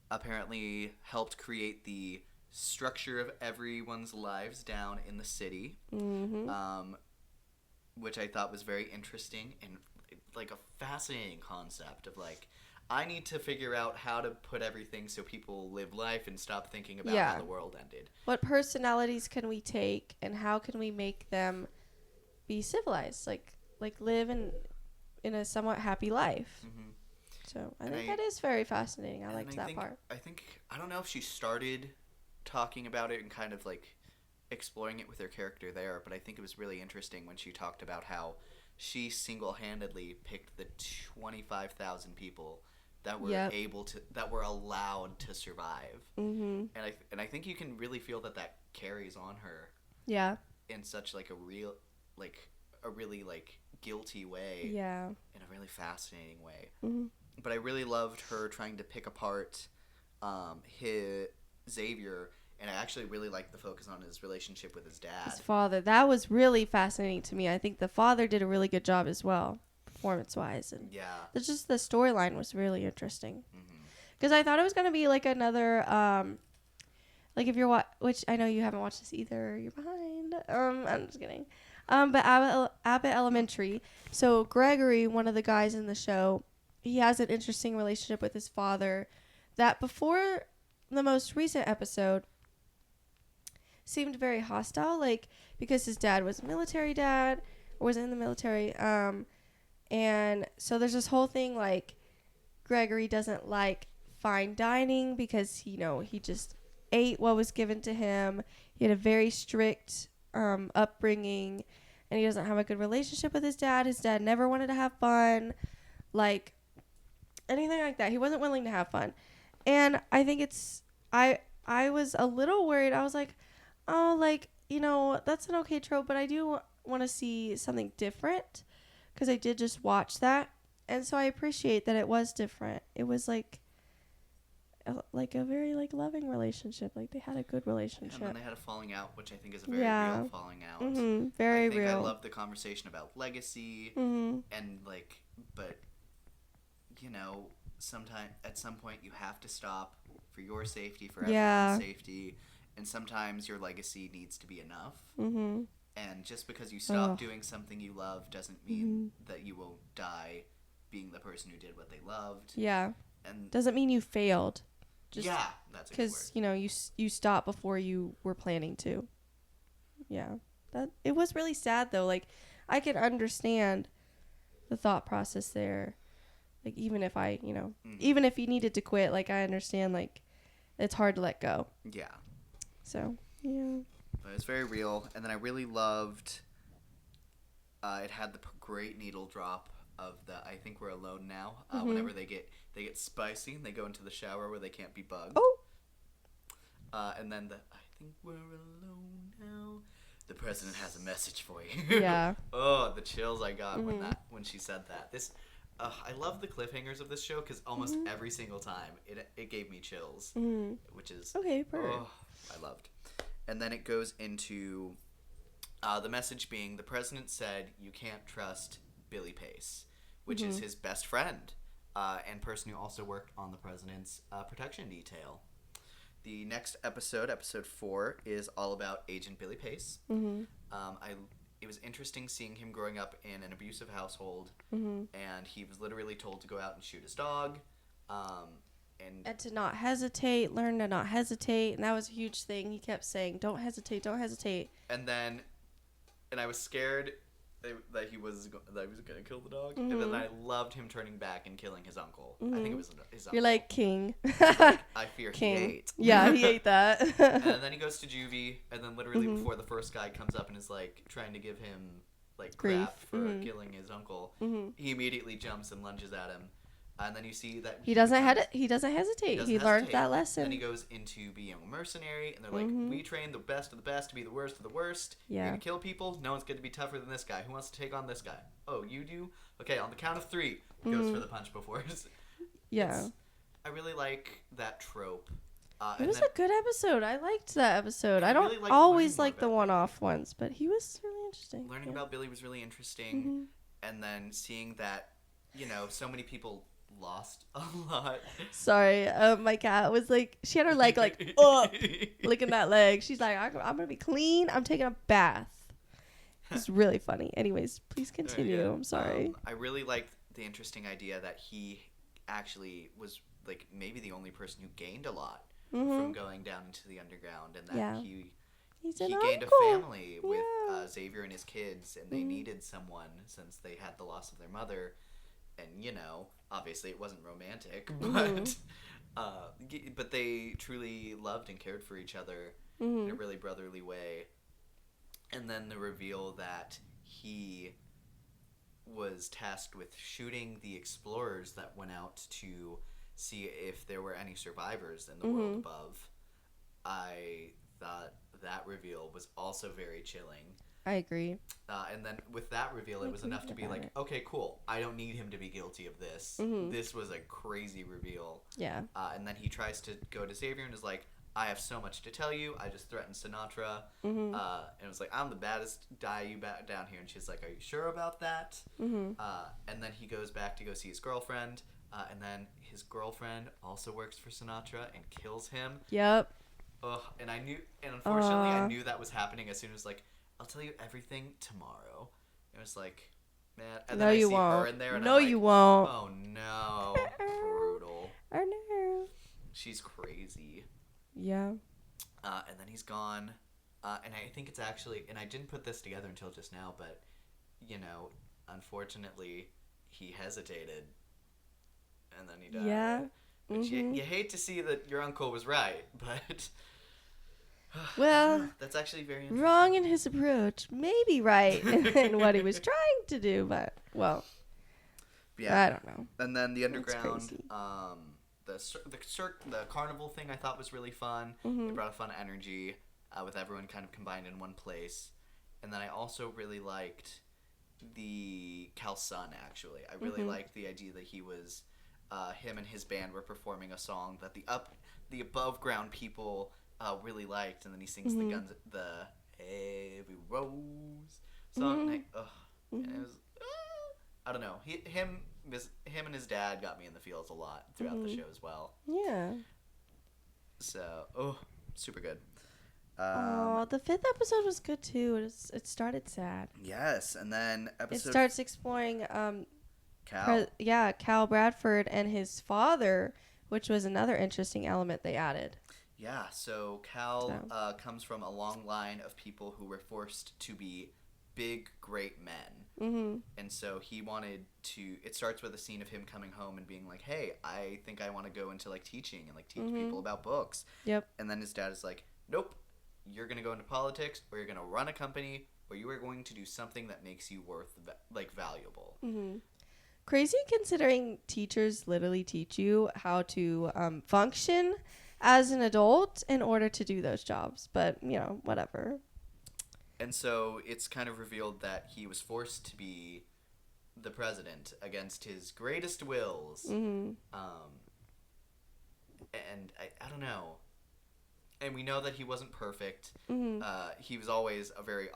apparently helped create the structure of everyone's lives down in the city, which I thought was very interesting and like a fascinating concept of like, I need to figure out how to put everything so people live life and stop thinking about how the world ended. What personalities can we take and how can we make them be civilized, like live in a somewhat happy life? So I think that is very fascinating. I liked that part. I don't know if she started talking about it and kind of like exploring it with her character there, but I think it was really interesting when she talked about how she single-handedly picked the 25,000 people that were that were allowed to survive. And I think you can really feel that carries on her. Yeah. In such like a really like guilty way. Yeah. In a really fascinating way. But I really loved her trying to pick apart Xavier, and I actually really liked the focus on his relationship with his dad. His father. That was really fascinating to me. I think the father did a really good job as well, performance-wise. And it's just the storyline was really interesting. Because I thought it was going to be like another, like if you're which I know you haven't watched this either. You're behind. I'm just kidding. But Abbott Elementary. So Gregory, one of the guys in the show, he has an interesting relationship with his father that before the most recent episode, seemed very hostile, like, because his dad was a military dad, or was in the military, and so there's this whole thing, like, Gregory doesn't like fine dining because, he just ate what was given to him. He had a very strict upbringing, and he doesn't have a good relationship with his dad. His dad never wanted to have fun, like, anything like that. He wasn't willing to have fun. And I think I was a little worried. I was like, oh, like, that's an okay trope, but I do want to see something different, because I did just watch that. And so I appreciate that it was different. It was like a very, like, loving relationship. Like, they had a good relationship. And then they had a falling out, which I think is a very real falling out. Mm-hmm. Very real. I love the conversation about legacy. Mm-hmm. And, like, but, at some point you have to stop for your safety, for everyone's safety. And sometimes your legacy needs to be enough. Mm-hmm. And just because you stop doing something you love doesn't mean that you will die being the person who did what they loved. Yeah. And doesn't mean you failed. Just that's a good word. Because, you stopped before you were planning to. Yeah. It was really sad, though. Like, I could understand the thought process there. Like, even if even if you needed to quit, like, I understand, like, it's hard to let go. Yeah. So, yeah. But it's very real. And then I really loved, it had the great needle drop of the I think we're alone now. Whenever they get spicy and they go into the shower where they can't be bugged. Oh. And then the I think we're alone now. The president has a message for you. Yeah. Oh, the chills I got when she said that. I love the cliffhangers of this show because almost every single time it gave me chills, which is I loved. And then it goes into the message being the president said you can't trust Billy Pace, which is his best friend and person who also worked on the president's protection detail. The next episode 4, is all about Agent Billy Pace. It was interesting seeing him growing up in an abusive household, and he was literally told to go out and shoot his dog. And to not hesitate, learn to not hesitate, and that was a huge thing. He kept saying, "Don't hesitate, don't hesitate." And I was scared that he was gonna kill the dog, and then I loved him turning back and killing his uncle. I think it was his uncle. You're like king. I fear king. He ate. Yeah, he ate that. And then he goes to juvie, and then literally before the first guy comes up and is like trying to give him like crap for killing his uncle, he immediately jumps and lunges at him. And then you see that he doesn't hesitate. He learned that lesson. And then he goes into being a mercenary, and they're like, we train the best of the best to be the worst of the worst. Yeah. You're gonna kill people. No one's going to be tougher than this guy. Who wants to take on this guy? Oh, you do? Okay, on the count of 3, goes for the punch before. Yeah. I really like that trope. It was a good episode. I liked that episode. I don't really always like the one-off ones, but he was really interesting. Learning about Billy was really interesting, and then seeing that, so many people lost a lot. Sorry, my cat was like, she had her leg like up, licking that leg. She's like, I'm gonna be clean. I'm taking a bath. It's really funny. Anyways, please continue. I'm sorry. I really liked the interesting idea that he actually was like maybe the only person who gained a lot from going down into the underground, and that he gained a family with Xavier and his kids, and they needed someone since they had the loss of their mother. And obviously it wasn't romantic, but they truly loved and cared for each other in a really brotherly way. And then the reveal that he was tasked with shooting the explorers that went out to see if there were any survivors in the world above. I thought that reveal was also very chilling. I agree. And then with that reveal, it was enough to be like, okay, cool. I don't need him to be guilty of this. This was a crazy reveal. Yeah. And then he tries to go to Xavier and is like, I have so much to tell you. I just threatened Sinatra. And it was like, I'm the baddest guy you down here. And she's like, are you sure about that? And then he goes back to go see his girlfriend. And then his girlfriend also works for Sinatra and kills him. Yep. And unfortunately, I knew that was happening as soon as like, I'll tell you everything tomorrow. It was like, man. And then I see her in there, and I'm like, you won't. Oh no, brutal. Oh no. She's crazy. Yeah. And then he's gone. And I think it's actually, and I didn't put this together until just now, but, unfortunately, he hesitated, and then he died. Yeah. Which you hate to see that your uncle was right, but... Well, that's actually very interesting. wrong in his approach, maybe right in what he was trying to do, but, well, I don't know. And then the underground, the carnival thing I thought was really fun. It brought a fun energy with everyone kind of combined in one place. And then I also really liked the Cal's son, actually. I really liked the idea that he was, him and his band were performing a song that the above ground people really liked, and then he sings the Heavy Rose song. And it was, I don't know. Him and his dad got me in the feels a lot throughout the show as well. Yeah. So, super good. The 5th episode was good too. It started sad. Yes, and then it starts exploring Cal. Cal Bradford and his father, which was another interesting element they added. Yeah, so Cal comes from a long line of people who were forced to be big, great men. And so he wanted to... It starts with a scene of him coming home and being like, hey, I think I want to go into, teaching and, teach people about books. Yep. And then his dad is like, nope, you're going to go into politics, or you're going to run a company, or you are going to do something that makes you valuable. Crazy considering teachers literally teach you how to function as an adult in order to do those jobs. But, whatever. And so it's kind of revealed that he was forced to be the president against his greatest wills. And I don't know. And we know that he wasn't perfect. He was always a very,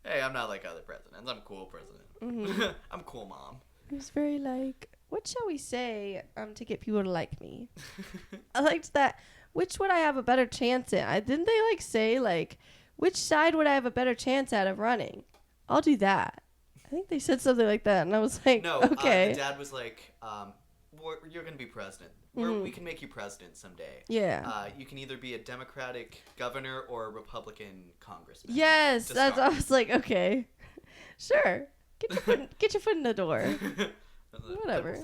hey, I'm not like other presidents. I'm a cool president. I'm a cool mom. He was very what shall we say to get people to like me? I liked that. Which would I have a better chance in? Didn't they say which side would I have a better chance at of running? I'll do that. I think they said something like that, and I was like, no, okay. The dad was like, you're going to be president. We can make you president someday. Yeah. You can either be a Democratic governor or a Republican congressman. Yes, I was like, okay, sure. Get your foot in the door. Whatever.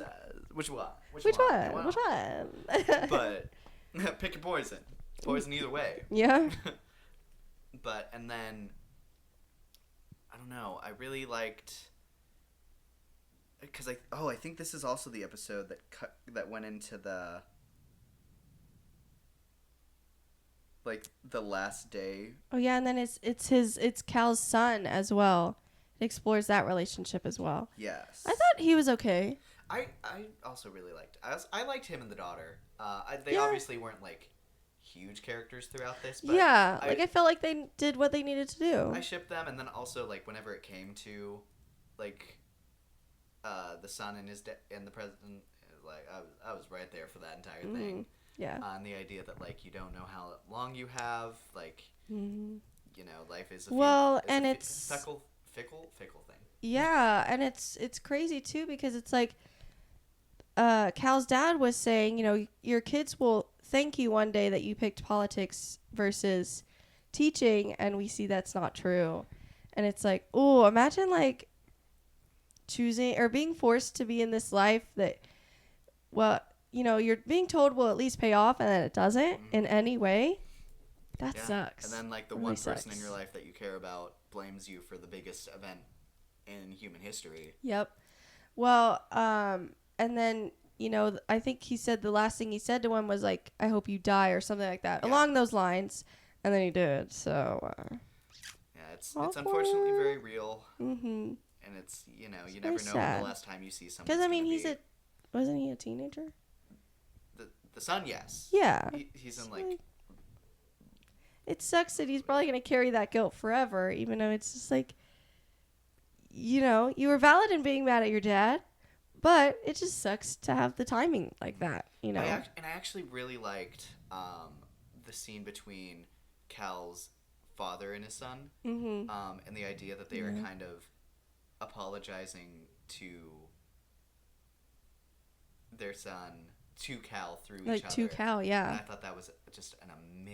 Which one? Which one? But pick your poison. Poison either way. Yeah. And then, I don't know. I really liked, because I think this is also the episode that went into the the last day. Oh yeah, and then it's Cal's son as well. It explores that relationship as well. Yes. I thought he was okay. I also really liked. I liked him and the daughter. They obviously weren't huge characters throughout this. But I felt like they did what they needed to do. I shipped them, and then also whenever it came to the son and and the president, I was right there for that entire thing. Yeah. And the idea that you don't know how long you have, life is fickle thing. Yeah, and it's crazy too because it's Cal's dad was saying, your kids will thank you one day that you picked politics versus teaching, and we see that's not true. And it's imagine choosing or being forced to be in this life that, you're being told will at least pay off, and then it doesn't in any way. That sucks. And then the really one person sucks. in your life that you care about blames you for the biggest event in human history. Yep. Well, and then, I think he said the last thing he said to him was I hope you die or something like that, along those lines. And then he did. So, yeah, it's unfortunately very real. Mm-hmm. And it's, you never know sad. when the last time you see someone. Because, wasn't he a teenager? The son, yes. Yeah. He's in it sucks that he's probably going to carry that guilt forever, even though it's just you were valid in being mad at your dad, but it just sucks to have the timing like that, And I actually really liked the scene between Cal's father and his son, and the idea that they are kind of apologizing to their son, to Cal through each other. to Cal, yeah. And I thought that was just an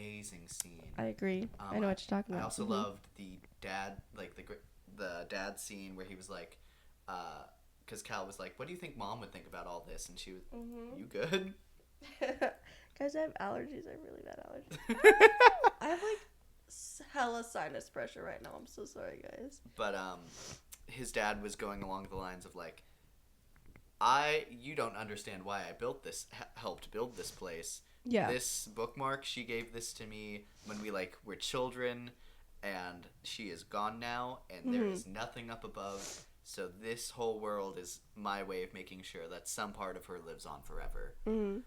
amazing scene. I agree. I know what you're talking about. I also loved the dad, like the dad scene where he was like, because Cal was like, "What do you think Mom would think about all this?" And she was, "You good?" Guys, I have allergies. I have really bad allergies. I have like hella sinus pressure right now. I'm so sorry, guys. But his dad was going along the lines of like, you don't understand why I built this, helped build this place. Yeah. This bookmark, she gave this to me when we like were children, and she is gone now, and there is nothing up above. So this whole world is my way of making sure that some part of her lives on forever. And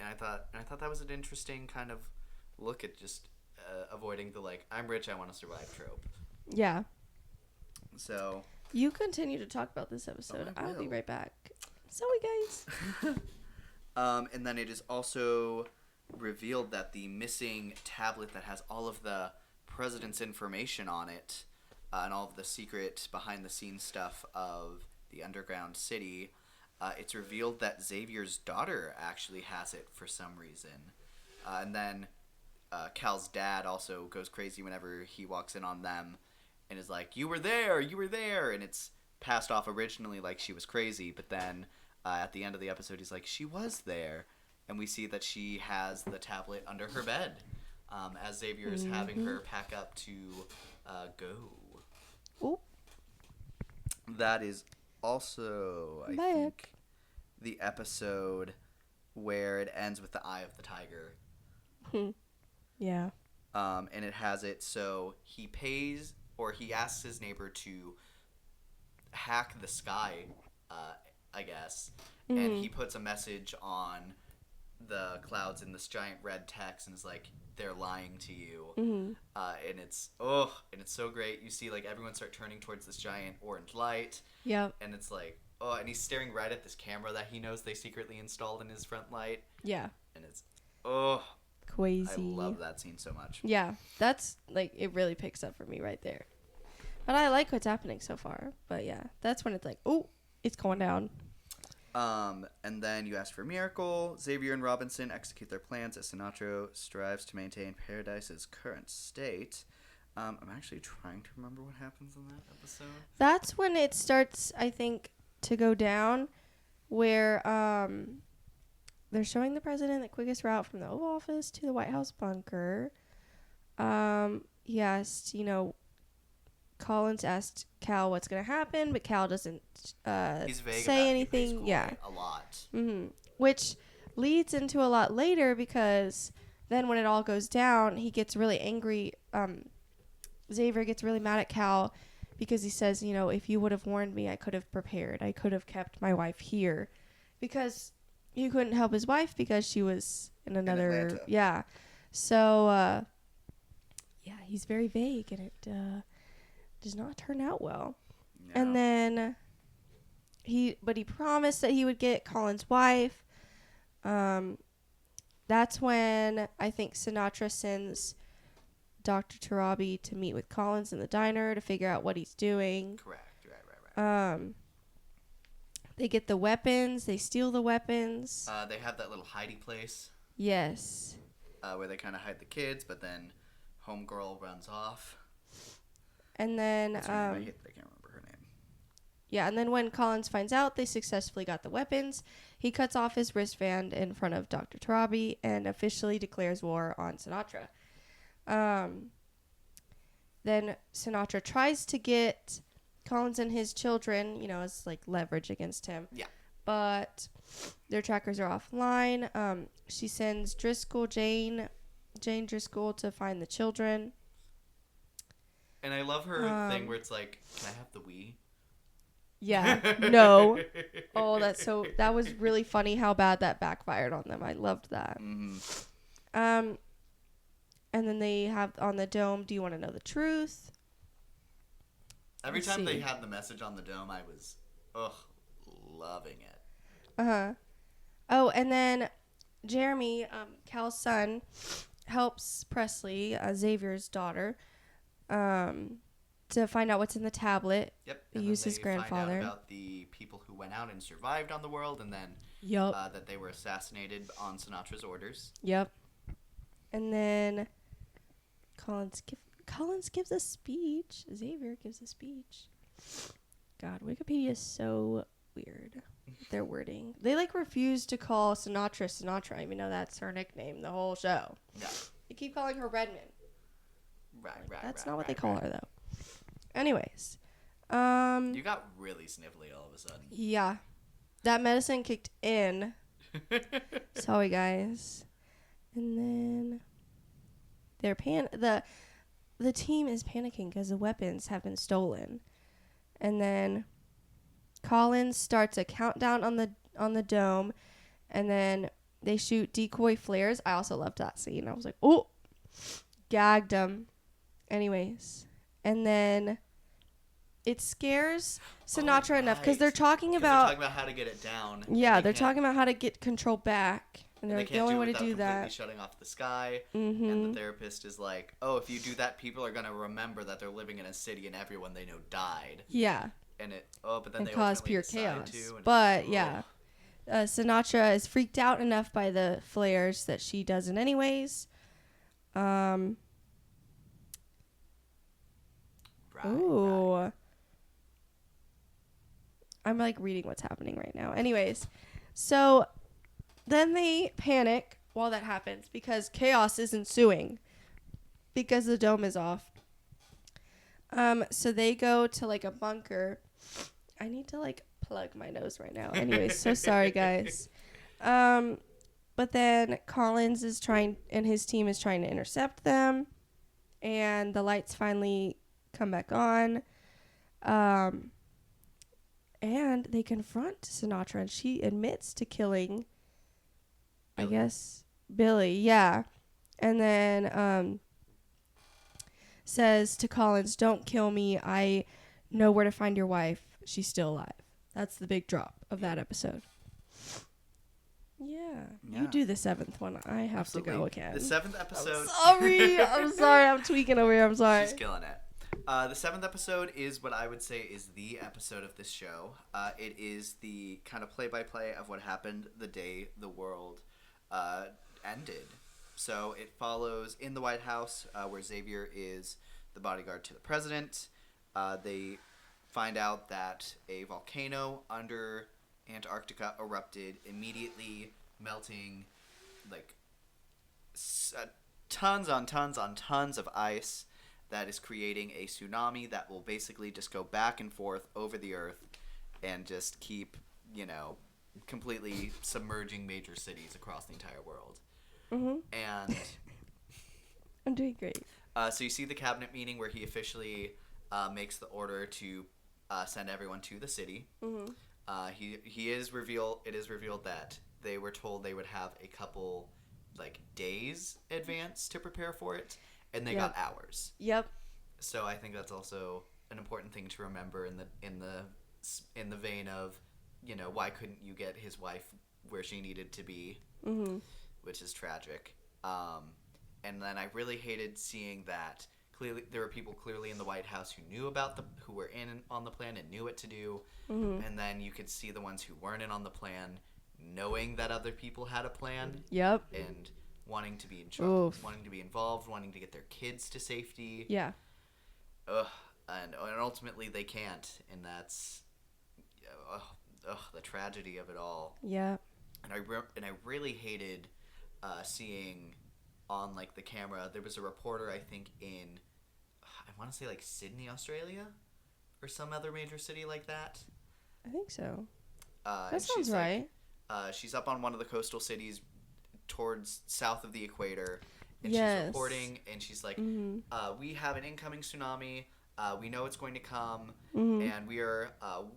I thought that was an interesting kind of look at just avoiding the like, I'm rich, I want to survive trope. Yeah. So you continue to talk about this episode. I'll be right back. Sorry, guys. And then it is also revealed that the missing tablet that has all of the president's information on it, and all of the secret behind-the-scenes stuff of the underground city, it's revealed that Xavier's daughter actually has it for some reason. And then Cal's dad also goes crazy whenever he walks in on them and is like, you were there, and it's passed off originally like she was crazy, but then at the end of the episode he's like, she was there, and we see that she has the tablet under her bed, as Xavier is having her pack up to go. Ooh. That is also, I think, the episode where it ends with the eye of the tiger. Yeah. And it has it so he pays, or he asks his neighbor to hack the sky, I guess, and he puts a message on the clouds in this giant red text and is like, they're lying to you. And it's so great. You see like everyone start turning towards this giant orange light. Yep. And it's like, and he's staring right at this camera that he knows they secretly installed in his front light. Yeah. And it's crazy. I love that scene so much. Yeah, that's like, it really picks up for me right there. But I like what's happening so far. But yeah, that's when it's like, oh, it's going down. And then you ask for a miracle. Xavier and Robinson execute their plans as Sinatra strives to maintain Paradise's current state. I'm actually trying to remember what happens in that episode. That's when it starts, I think, to go down, where they're showing the president the quickest route from the Oval Office to the White House bunker. Yes, Collins asked Cal what's going to happen, but Cal doesn't He's vague say about anything. Yeah. A lot. Which leads into a lot later, because then when it all goes down, he gets really angry. Xavier gets really mad at Cal because he says, if you would have warned me, I could have prepared. I could have kept my wife here, because he couldn't help his wife because she was in another. In Atlanta. Yeah. So, he's very vague, and it does not turn out well. No. And then he promised that he would get Colin's wife. That's when I think Sinatra sends Dr. Tarabi to meet with Collins in the diner to figure out what he's doing. Correct. Right. They get the weapons. They steal the weapons. They have that little hidey place. Yes. Where they kind of hide the kids, but then homegirl runs off. And then I can't remember her name. Yeah, and then when Collins finds out they successfully got the weapons, he cuts off his wristband in front of Dr. Tarabi and officially declares war on Sinatra. Then Sinatra tries to get Collins and his children, as like leverage against him. Yeah. But their trackers are offline. She sends Jane Driscoll, to find the children. And I love her thing where it's like, can I have the Wii? Yeah. No. Oh, that was really funny how bad that backfired on them. I loved that. And then they have on the dome, do you want to know the truth? Every time they had the message on the dome, I was, loving it. Uh-huh. Oh, and then Jeremy, Cal's son, helps Presley, Xavier's daughter, to find out what's in the tablet. Yep. Use his grandfather. Find out about the people who went out and survived on the world, and then that they were assassinated on Sinatra's orders. Yep. And then Collins gives a speech. Xavier gives a speech. God, Wikipedia is so weird. Their wording. They like refuse to call Sinatra, even though that's her nickname the whole show. Yeah. They keep calling her Redmond. Right. That's not what they call her though. Anyways. You got really sniffly all of a sudden. Yeah. That medicine kicked in. Sorry guys. And then the team is panicking because the weapons have been stolen. And then Collins starts a countdown on the dome, and then they shoot decoy flares. I also loved that scene. I was like, oh, gagged them. Anyways, and then it scares Sinatra enough because they're talking about how to get it down. Yeah, they're talking about how to get control back. And they're like, the only way to do that. Shutting off the sky. And the therapist is like, oh, if you do that, people are going to remember that they're living in a city and everyone they know died. Yeah. And but then and they cause pure chaos. To, but yeah, Sinatra is freaked out enough by the flares that she doesn't anyways. Right. I'm like reading what's happening right now. Anyways, so then they panic while that happens because chaos is ensuing because the dome is off. So they go to like a bunker. I need to like plug my nose right now. Anyways, so sorry guys. But then Collins is and his team is trying to intercept them, and the lights finally come back on. And they confront Sinatra, and she admits to killing, Billy. I guess, Billy. Yeah. And then says to Collins, "Don't kill me. I know where to find your wife. She's still alive." That's the big drop of that episode. Yeah. You do the 7th one. I have Absolutely. To go again. The 7th episode. I'm sorry. I'm tweaking over here. I'm sorry. She's killing it. The 7th episode is what I would say is the episode of this show. It is the kind of play-by-play of what happened the day the world ended. So it follows in the White House, where Xavier is the bodyguard to the president. They find out that a volcano under Antarctica erupted, immediately melting like tons on tons on tons of ice that is creating a tsunami that will basically just go back and forth over the earth and just keep, completely submerging major cities across the entire world. Mm-hmm. And I'm doing great. So you see the cabinet meeting where he officially makes the order to send everyone to the city. Mm-hmm. It is revealed that they were told they would have a couple days advance to prepare for it, and they got hours. Yep. So I think that's also an important thing to remember in the vein of, why couldn't you get his wife where she needed to be, mm-hmm. which is tragic. And then I really hated seeing that clearly there were people clearly in the White House who were in on the plan and knew what to do, mm-hmm. and then you could see the ones who weren't in on the plan knowing that other people had a plan. Yep. And wanting to be in charge, wanting to be involved, wanting to get their kids to safety. Yeah. And ultimately they can't, and that's the tragedy of it all. Yeah. And I really hated seeing on the camera. There was a reporter, I think in I want to say Sydney, Australia, or some other major city like that. I think so. That sounds right. She's up on one of the coastal cities towards south of the equator, and yes. she's reporting, and she's like, mm-hmm. We have an incoming tsunami. We know it's going to come, mm-hmm. and we are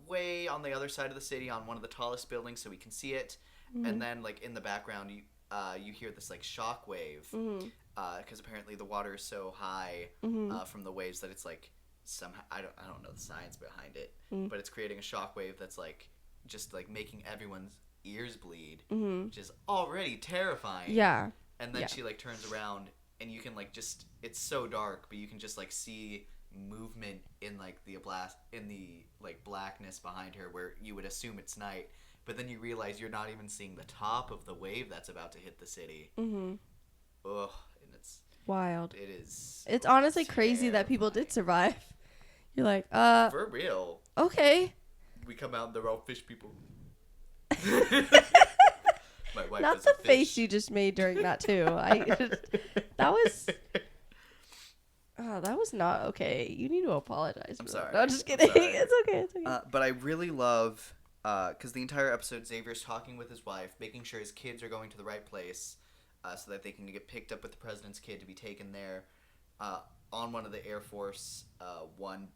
way on the other side of the city on one of the tallest buildings, so we can see it. Mm-hmm. And then in the background, you hear this shock wave, because apparently the water is so high mm-hmm. From the waves that it's somehow I don't know the science behind it, mm-hmm. but it's creating a shock wave that's just making everyone's ears bleed, mm-hmm. which is already terrifying. Yeah. And then she turns around, and you can just it's so dark, but you can just see movement in the blackness behind her where you would assume it's night, but then you realize you're not even seeing the top of the wave that's about to hit the city. Mm-hmm. Ugh, and Wild. It is. It's honestly crazy that people did survive. You're like, for real. Okay. We come out and they're all fish people. My wife Not is the a fish. face you just made during that too. That was not okay. You need to apologize. I'm sorry. No, I'm just kidding. It's okay. It's okay. But I really love, because the entire episode, Xavier's talking with his wife, making sure his kids are going to the right place, so that they can get picked up with the president's kid to be taken there, on one of the Air Force One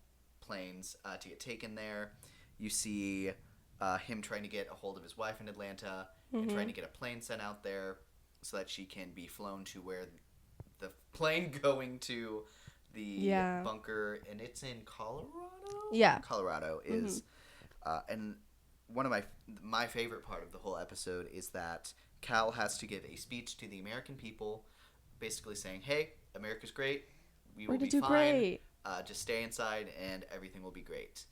planes to get taken there. You see him trying to get a hold of his wife in Atlanta and trying to get a plane sent out there so that she can be flown to where the plane going to the bunker, and it's in Colorado. Yeah, Colorado is, and one of my favorite part of the whole episode is that Cal has to give a speech to the American people, basically saying, "Hey, America's great. We will be fine. Great. Just stay inside, and everything will be great."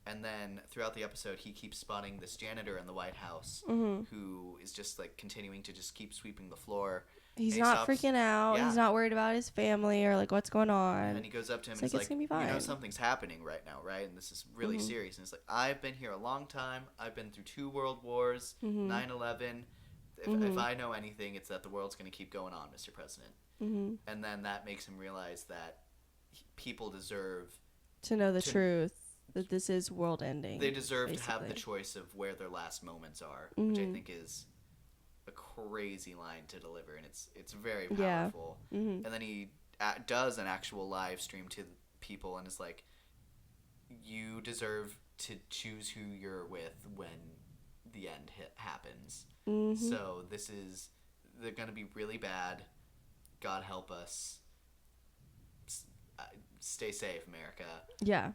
And then throughout the episode, he keeps spotting this janitor in the White House who is just like continuing to just keep sweeping the floor. He's not freaking out. Yeah. He's not worried about his family or like what's going on. And he goes up to him and it's like, you be fine. know, something's happening right now, right? And this is really serious. And it's like, I've been here a long time. I've been through 2 world wars, 9/11. If I know anything, it's that the world's going to keep going on, Mr. President. And then that makes him realize that people deserve to know the truth, that this is world ending. They deserve basically. to have the choice of where their last moments are, which I think is a crazy line to deliver, and it's very powerful. And then he does an actual live stream to people and is like, you deserve to choose who you're with when the end happens. So they're going to be really bad. God help us. Stay safe, America. Yeah.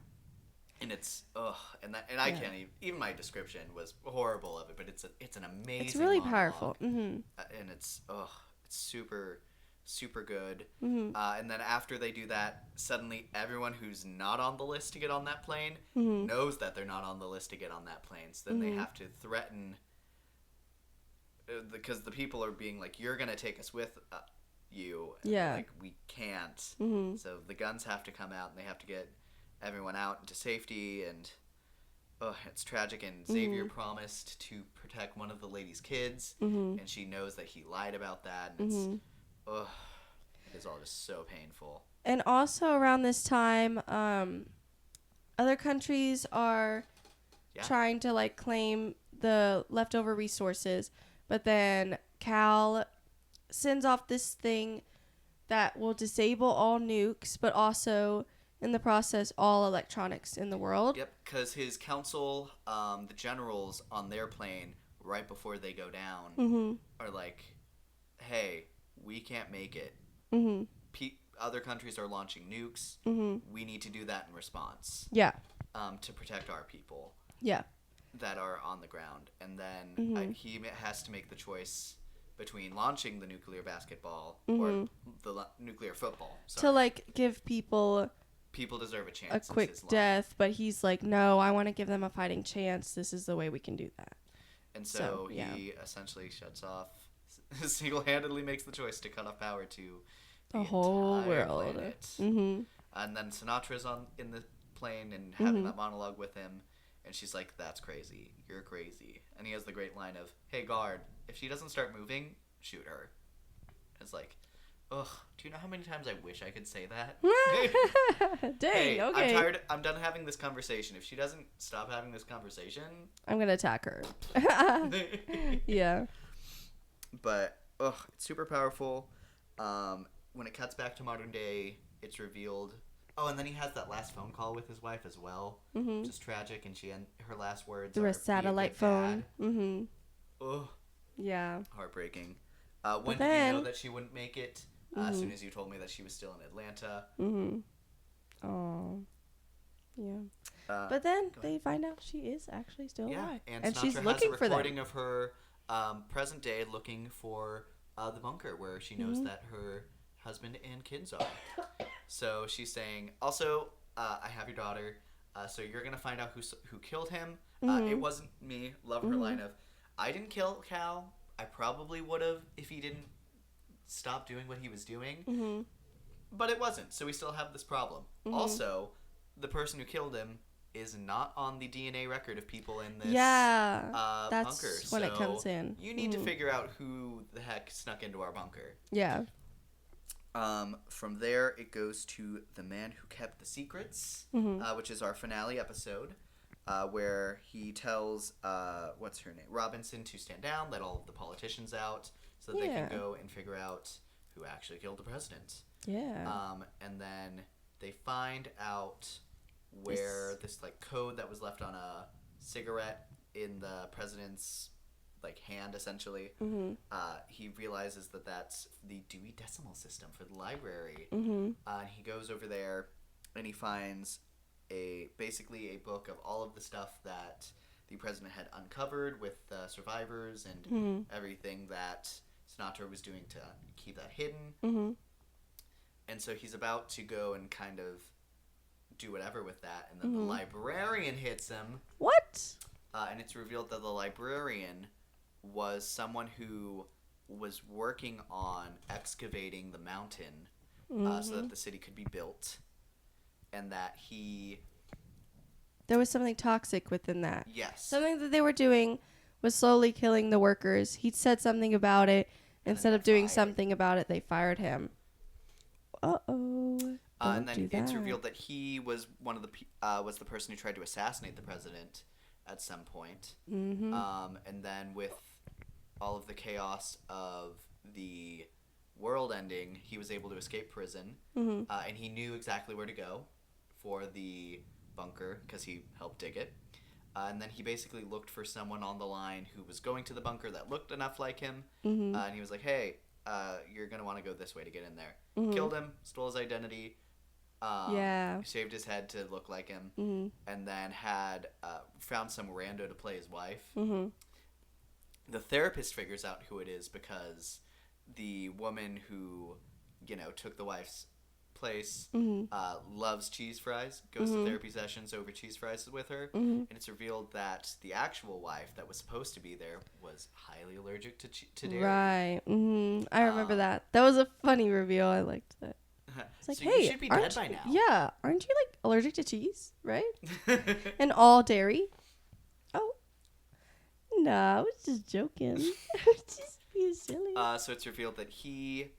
And it's and I can't even my description was horrible of it, but it's an amazing. It's really monologue. powerful. And it's super super good. And then after they do that, suddenly everyone who's not on the list to get on that plane knows that they're not on the list to get on that plane. So then they have to threaten, because the people are being like, "You're gonna take us with you." And like, we can't. So the guns have to come out and they have to get everyone out into safety, and it's tragic. And Xavier promised to protect one of the lady's kids, and she knows that he lied about that, and it is all just so painful. And also around this time, other countries are trying to like claim the leftover resources, but then Cal sends off this thing that will disable all nukes, but also in the process all electronics in the world. Yep, because his council, the generals on their plane, right before they go down, are like, "Hey, we can't make it. Other countries are launching nukes. We need to do that in response. Yeah. To protect our people. Yeah. That are on the ground." And then he has to make the choice between launching the nuclear basketball or the nuclear football. To like give people deserve a chance. A quick death, but he's like, "No, I want to give them a fighting chance. This is the way we can do that." And so he essentially shuts off, single-handedly makes the choice to cut off power to the whole entire world. planet. And then Sinatra's in the plane and having that monologue with him, and she's like, "That's crazy. You're crazy." And he has the great line of, "Hey, guard, if she doesn't start moving, shoot her." It's like, ugh, do you know how many times I wish I could say that? Dang, hey, okay. I'm tired. I'm done having this conversation. If she doesn't stop having this conversation, I'm going to attack her. Yeah. But, it's super powerful. When it cuts back to modern day, it's revealed. Oh, and then he has that last phone call with his wife as well, which is tragic. And her last words through are a satellite phone. Ugh. Yeah. Heartbreaking. When did you know that she wouldn't make it? As soon as you told me that she was still in Atlanta. Oh. Yeah. But then they find out she is actually still alive. And she's Sinatra looking has a for them. recording of her present day looking for the bunker where she knows that her husband and kids are. So she's saying, also, I have your daughter, so you're going to find out who killed him. It wasn't me. Love her line of, "I didn't kill Cal. I probably would have if he didn't stop doing what he was doing. But it wasn't, so we still have this problem. Also, the person who killed him is not on the DNA record of people in this that's bunker. when it comes in. You need to figure out who the heck snuck into our bunker. Yeah. From there, it goes to The Man Who Kept the Secrets, which is our finale episode, where he tells, what's her name? Robinson to stand down, let all of the politicians out, so that they can go and figure out who actually killed the president. Yeah. And then they find out where this like code that was left on a cigarette in the president's like hand, essentially. He realizes that that's the Dewey Decimal System for the library. And he goes over there and he finds basically a book of all of the stuff that the president had uncovered with the survivors and everything that Sinatra was doing to keep that hidden. And so he's about to go and kind of do whatever with that, and then the librarian hits him. What? And it's revealed that the librarian was someone who was working on excavating the mountain so that the city could be built, and that there was something toxic within that. Yes. Something that they were doing was slowly killing the workers. He said something about it. Instead of doing something about it, they fired him. Uh-oh. And then it's revealed that he was was the person who tried to assassinate the president at some point. And then with all of the chaos of the world ending, he was able to escape prison. And he knew exactly where to go for the bunker because he helped dig it. And then he basically looked for someone on the line who was going to the bunker that looked enough like him. And he was like, hey, you're going to want to go this way to get in there. Killed him, stole his identity. Shaved his head to look like him. And then had found some rando to play his wife. The therapist figures out who it is because the woman who, took the wife's place loves cheese fries, goes to therapy sessions over cheese fries with her, and it's revealed that the actual wife that was supposed to be there was highly allergic to dairy. Right. I remember that. That was a funny reveal. I liked that. It's like, so hey, you should be dead by now. Yeah, aren't you like allergic to cheese, right? And all dairy? Oh, no, I was just joking. I was just being silly. So it's revealed that he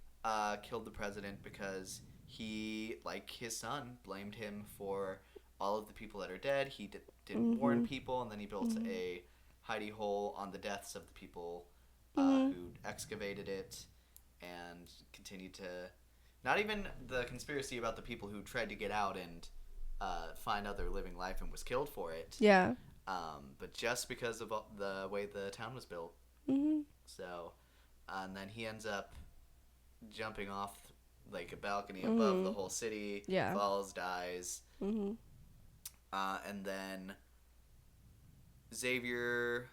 killed the president because he, like his son, blamed him for all of the people that are dead. He didn't warn people, and then he built a hidey hole on the deaths of the people who excavated it, and continued to... Not even the conspiracy about the people who tried to get out and find other living life and was killed for it. Yeah. But just because of the way the town was built. So, and then he ends up jumping off like a balcony above the whole city. Yeah. Falls, dies. And then Xavier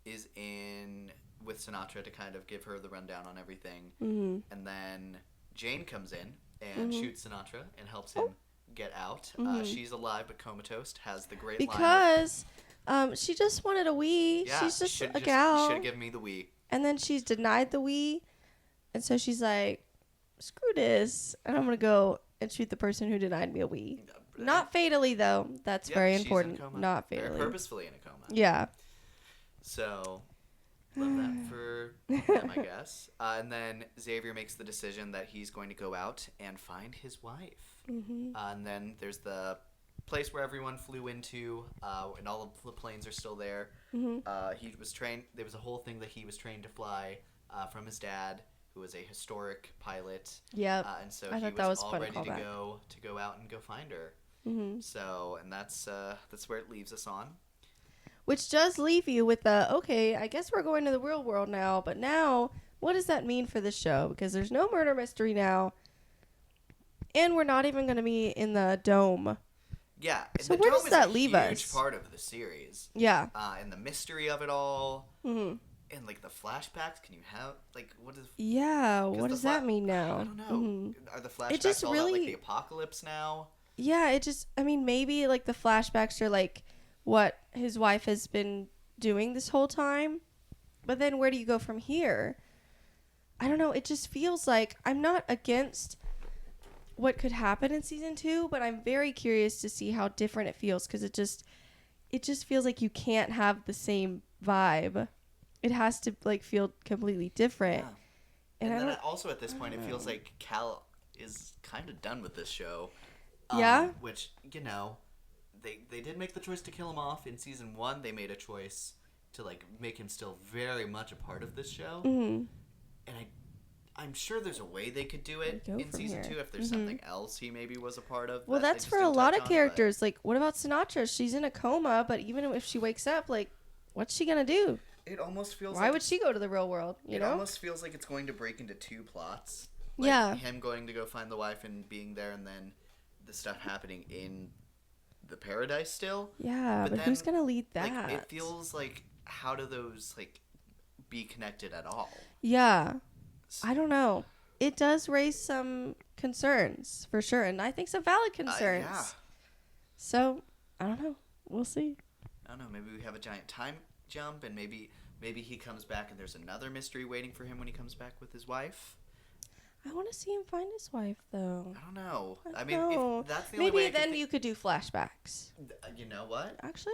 is in with Sinatra to kind of give her the rundown on everything. And then Jane comes in and shoots Sinatra and helps him get out. She's alive but comatose, has the great line. Because she just wanted a wee. Yeah, she's just a gal. Should have given me the wee. And then she's denied the wee. And so she's like, screw this. And I'm going to go and shoot the person who denied me a wee. Not fatally, though. That's very important. Not fatally. Very purposefully in a coma. Yeah. So... Love that for them, I guess. And then Xavier makes the decision that he's going to go out and find his wife. And then there's the place where everyone flew into, and all of the planes are still there. He was trained. There was a whole thing that he was trained to fly from his dad, who was a historic pilot. Yep. And so I he thought that was all fun ready to callback. go out and go find her. So, and that's where it leaves us on. Which does leave you with okay, I guess we're going to the real world now, but now, what does that mean for the show? Because there's no murder mystery now, and we're not even going to be in the dome. Yeah. So the where dome does is that a leave huge us? part of the series. Yeah. And the mystery of it all. And, like, the flashbacks, can you have, like, what is... Yeah, what does that mean now? I don't know. Are the flashbacks just all really... about, like, the apocalypse now? Yeah, maybe, like, the flashbacks are, like... what his wife has been doing this whole time. But then where do you go from here? I don't know. It just feels like I'm not against what could happen in season 2, but I'm very curious to see how different it feels, because it just feels like you can't have the same vibe. It has to like feel completely different. Yeah. And then also at this point, it feels like Cal is kind of done with this show. Yeah. Which, you know, they did make the choice to kill him off in season 1. They made a choice to like make him still very much a part of this show. Mm-hmm. And I'm sure there's a way they could do it in season 2 if there's something else he maybe was a part of. Well, that's for a lot of characters. Like, what about Sinatra? She's in a coma, but even if she wakes up, like, what's she gonna do? It almost feels Why would she go to the real world? You know? It almost feels like it's going to break into 2 plots. Like, him going to go find the wife and being there, and then the stuff happening in the paradise still. Yeah, but then, who's gonna lead that? Like, it feels like, how do those like be connected at all? Yeah, I don't know. It does raise some concerns for sure, and I think some valid concerns. Yeah. So I don't know. We'll see. I don't know. Maybe we have a giant time jump, and maybe he comes back, and there's another mystery waiting for him when he comes back with his wife. I want to see him find his wife, though. I don't know. I mean, if that's the only maybe way then you could do flashbacks. You know what? Actually,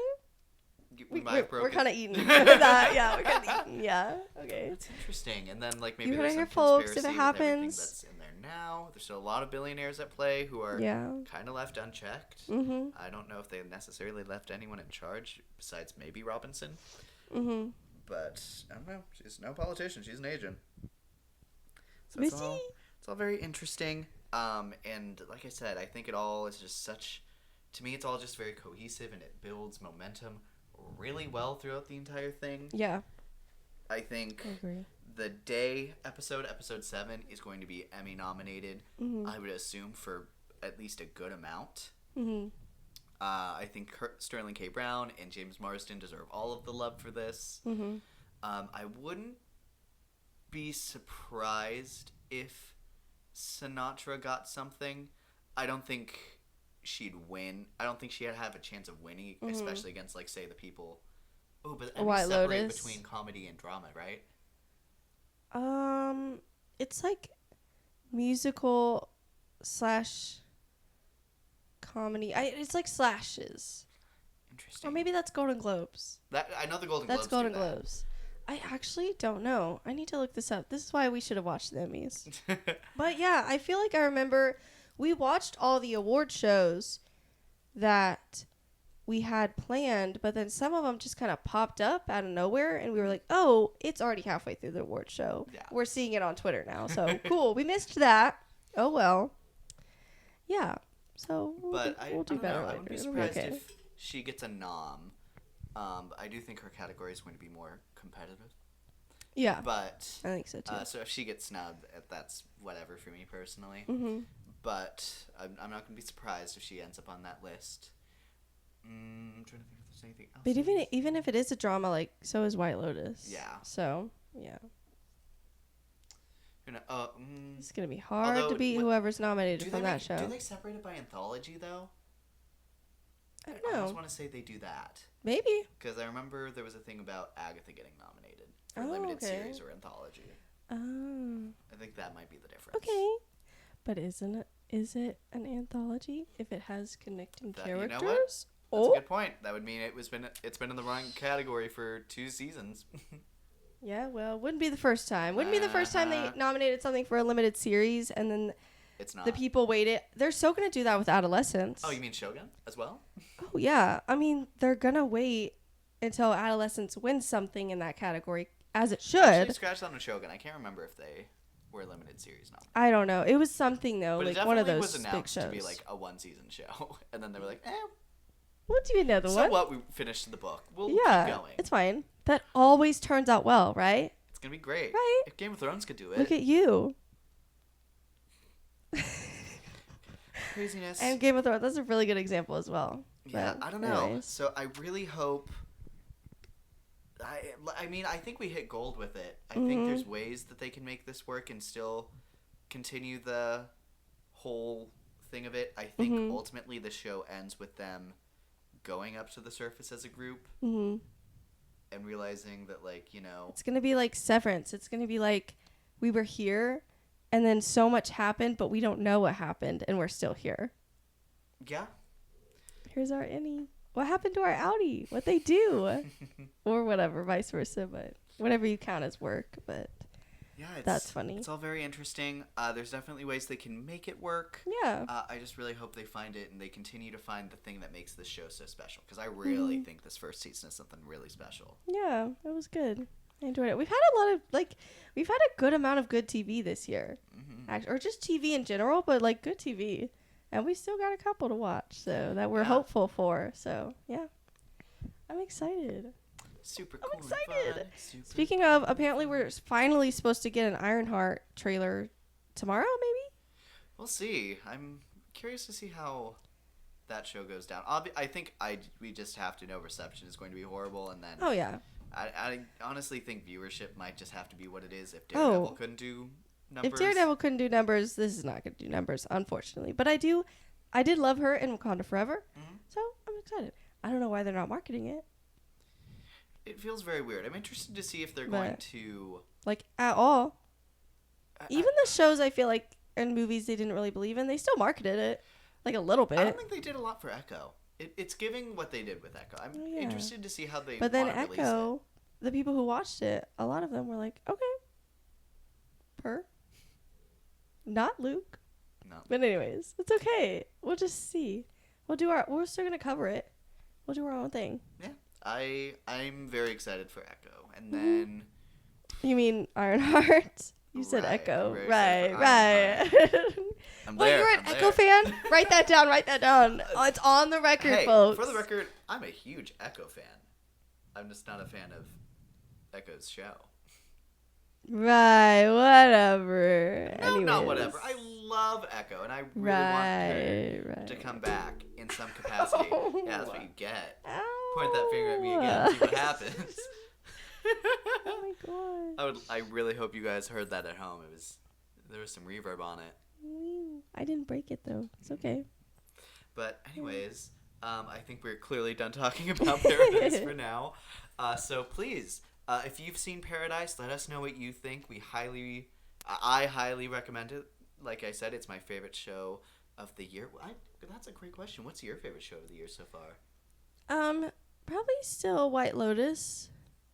we're kind of eating that. Yeah, we're kind of eating. Yeah. Okay. That's interesting. And then like maybe you there's heard some it here, folks. conspiracy If it with everything happens, that's in there now. There's still a lot of billionaires at play who are kind of left unchecked. Mm-hmm. I don't know if they necessarily left anyone in charge besides maybe Robinson. Mm-hmm. But I don't know. She's no politician. She's an agent. So Missy. It's all very interesting. And like I said, I think it all is just such. To me, it's all just very cohesive, and it builds momentum really well throughout the entire thing. Yeah. I think the Day episode 7, is going to be Emmy nominated. Mm-hmm. I would assume for at least a good amount. Mm-hmm. I think Sterling K. Brown and James Marsden deserve all of the love for this. Mm-hmm. I wouldn't be surprised if Sinatra got something. I don't think she'd win. I don't think she'd have a chance of winning, especially against, like, say, the people. Oh, but Emmys separate between comedy and drama, right? It's like musical / comedy. It's like slashes. Interesting. Or maybe that's Golden Globes. That I know the Golden Globes. That's Golden Globes. I actually don't know. I need to look this up. This is why we should have watched the Emmys. But yeah, I feel like I remember we watched all the award shows that we had planned, but then some of them just kind of popped up out of nowhere, and we were like, oh, it's already halfway through the award show. Yeah. We're seeing it on Twitter now, so cool. We missed that. Oh, well. Yeah. So we'll do better later. I wouldn't be surprised if she gets a nom. I do think her category is going to be more competitive. Yeah. But I think so too. So if she gets snubbed, that's whatever for me personally. Mm-hmm. But I'm not going to be surprised if she ends up on that list. I'm trying to think if there's anything else. But even if it is a drama, like, so is White Lotus. Yeah. So, yeah. It's going to be hard to beat whoever's nominated from that show. Do they separate it by anthology, though? I don't know. I just want to say they do that. Maybe. Because I remember there was a thing about Agatha getting nominated for limited series or anthology. Oh. I think that might be the difference. Okay. But is it an anthology if it has connecting characters? You know what? That's a good point. That would mean it's been in the wrong category for 2 seasons. Yeah, well, wouldn't be the first time. Wouldn't be the first time they nominated something for a limited series and then it's not. The people waited. They're so going to do that with Adolescence. Oh, you mean Shogun as well? Oh, yeah. I mean, they're going to wait until Adolescence wins something in that category, as it should. Actually, scratch that on Shogun. I can't remember if they were a limited series nominated. I don't know. It was something, though, but like one of those was announced big shows. To be like a 1-season show. And then they were like, we'll do another one. So what? We finished the book. We'll keep going. It's fine. That always turns out well, right? It's going to be great. Right? If Game of Thrones could do it. Look at you. Craziness. And Game of Thrones, that's a really good example as well. Yeah, I don't know. So I really hope... I mean, I think we hit gold with it. I think there's ways that they can make this work and still continue the whole thing of it. I think ultimately the show ends with them going up to the surface as a group and realizing that, like, you know... It's going to be like Severance. It's going to be like, we were here, and then so much happened, but we don't know what happened, and we're still here. Yeah. Here's our innie. What happened to our outie? What they do? Or whatever, vice versa, but whatever you count as work, but yeah, that's funny. It's all very interesting. There's definitely ways they can make it work. Yeah. I just really hope they find it and they continue to find the thing that makes this show so special, because I really think this first season is something really special. Yeah, it was good. I enjoyed it. We've had a lot of, we've had a good amount of good TV this year. Or just TV in general, but, good TV. And we still got a couple to watch, so that we're hopeful for. So, yeah. I'm excited. Super cool. I'm excited. Speaking of, apparently we're finally supposed to get an Ironheart trailer tomorrow, maybe? We'll see. I'm curious to see how that show goes down. I think we just have to know reception is going to be horrible, and then... Oh, yeah. I honestly think viewership might just have to be what it is if Daredevil couldn't do numbers. If Daredevil couldn't do numbers, this is not going to do numbers, unfortunately. But I did love her in Wakanda Forever, so I'm excited. I don't know why they're not marketing it. It feels very weird. I'm interested to see if they're going to... At all. Even the shows I feel like in movies they didn't really believe in, they still marketed it. A little bit. I don't think they did a lot for Echo. It's giving what they did with Echo. I'm interested to see how they But then Echo, the people who watched it, a lot of them were like, okay. Not Luke. No. But anyways, it's okay. We'll just see. We're still going to cover it. We'll do our own thing. Yeah. I'm very excited for Echo. And then... You mean Ironheart? You said Echo. Right. I'm well, there. You're an Echo fan? Write that down. Oh, it's on the record, folks. For the record, I'm a huge Echo fan. I'm just not a fan of Echo's show. Right, whatever. No, not whatever. I love Echo, and I really want her to come back in some capacity. Yeah, that's what you get. Point that finger at me again and see what happens. Oh my god. I really hope you guys heard that at home. There was some reverb on it. I didn't break it though. It's okay. But anyways, I think we're clearly done talking about Paradise for now. So please, if you've seen Paradise, let us know what you think. I highly recommend it. Like I said, it's my favorite show of the year. That's a great question. What's your favorite show of the year so far? Probably still White Lotus,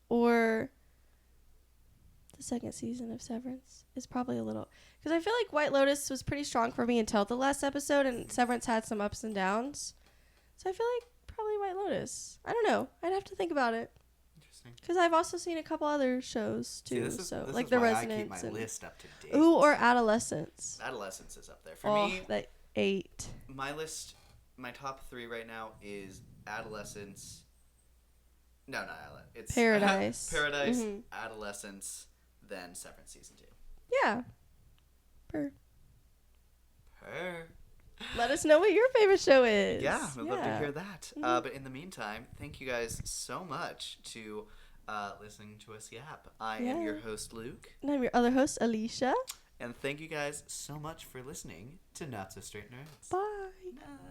or the second season of Severance is probably a little, because I feel like White Lotus was pretty strong for me until the last episode, and Severance had some ups and downs. So I feel like probably White Lotus. I don't know. I'd have to think about it. Interesting. Because I've also seen a couple other shows too. See, this like is The why Resonance. I keep my list up to date. Ooh, or Adolescence. Adolescence is up there for me. That 8. My list, my top 3 right now is Adolescence. No, not Adolescence. It's Paradise. Paradise, Adolescence, then Severance season 2. Yeah. Purr. Let us know what your favorite show is. Yeah, we'd love to hear that. But in the meantime, thank you guys so much to listening to us yap. I am your host, Luke. And I'm your other host, Alicia. And thank you guys so much for listening to Not So Straight Nerds. Bye. Bye.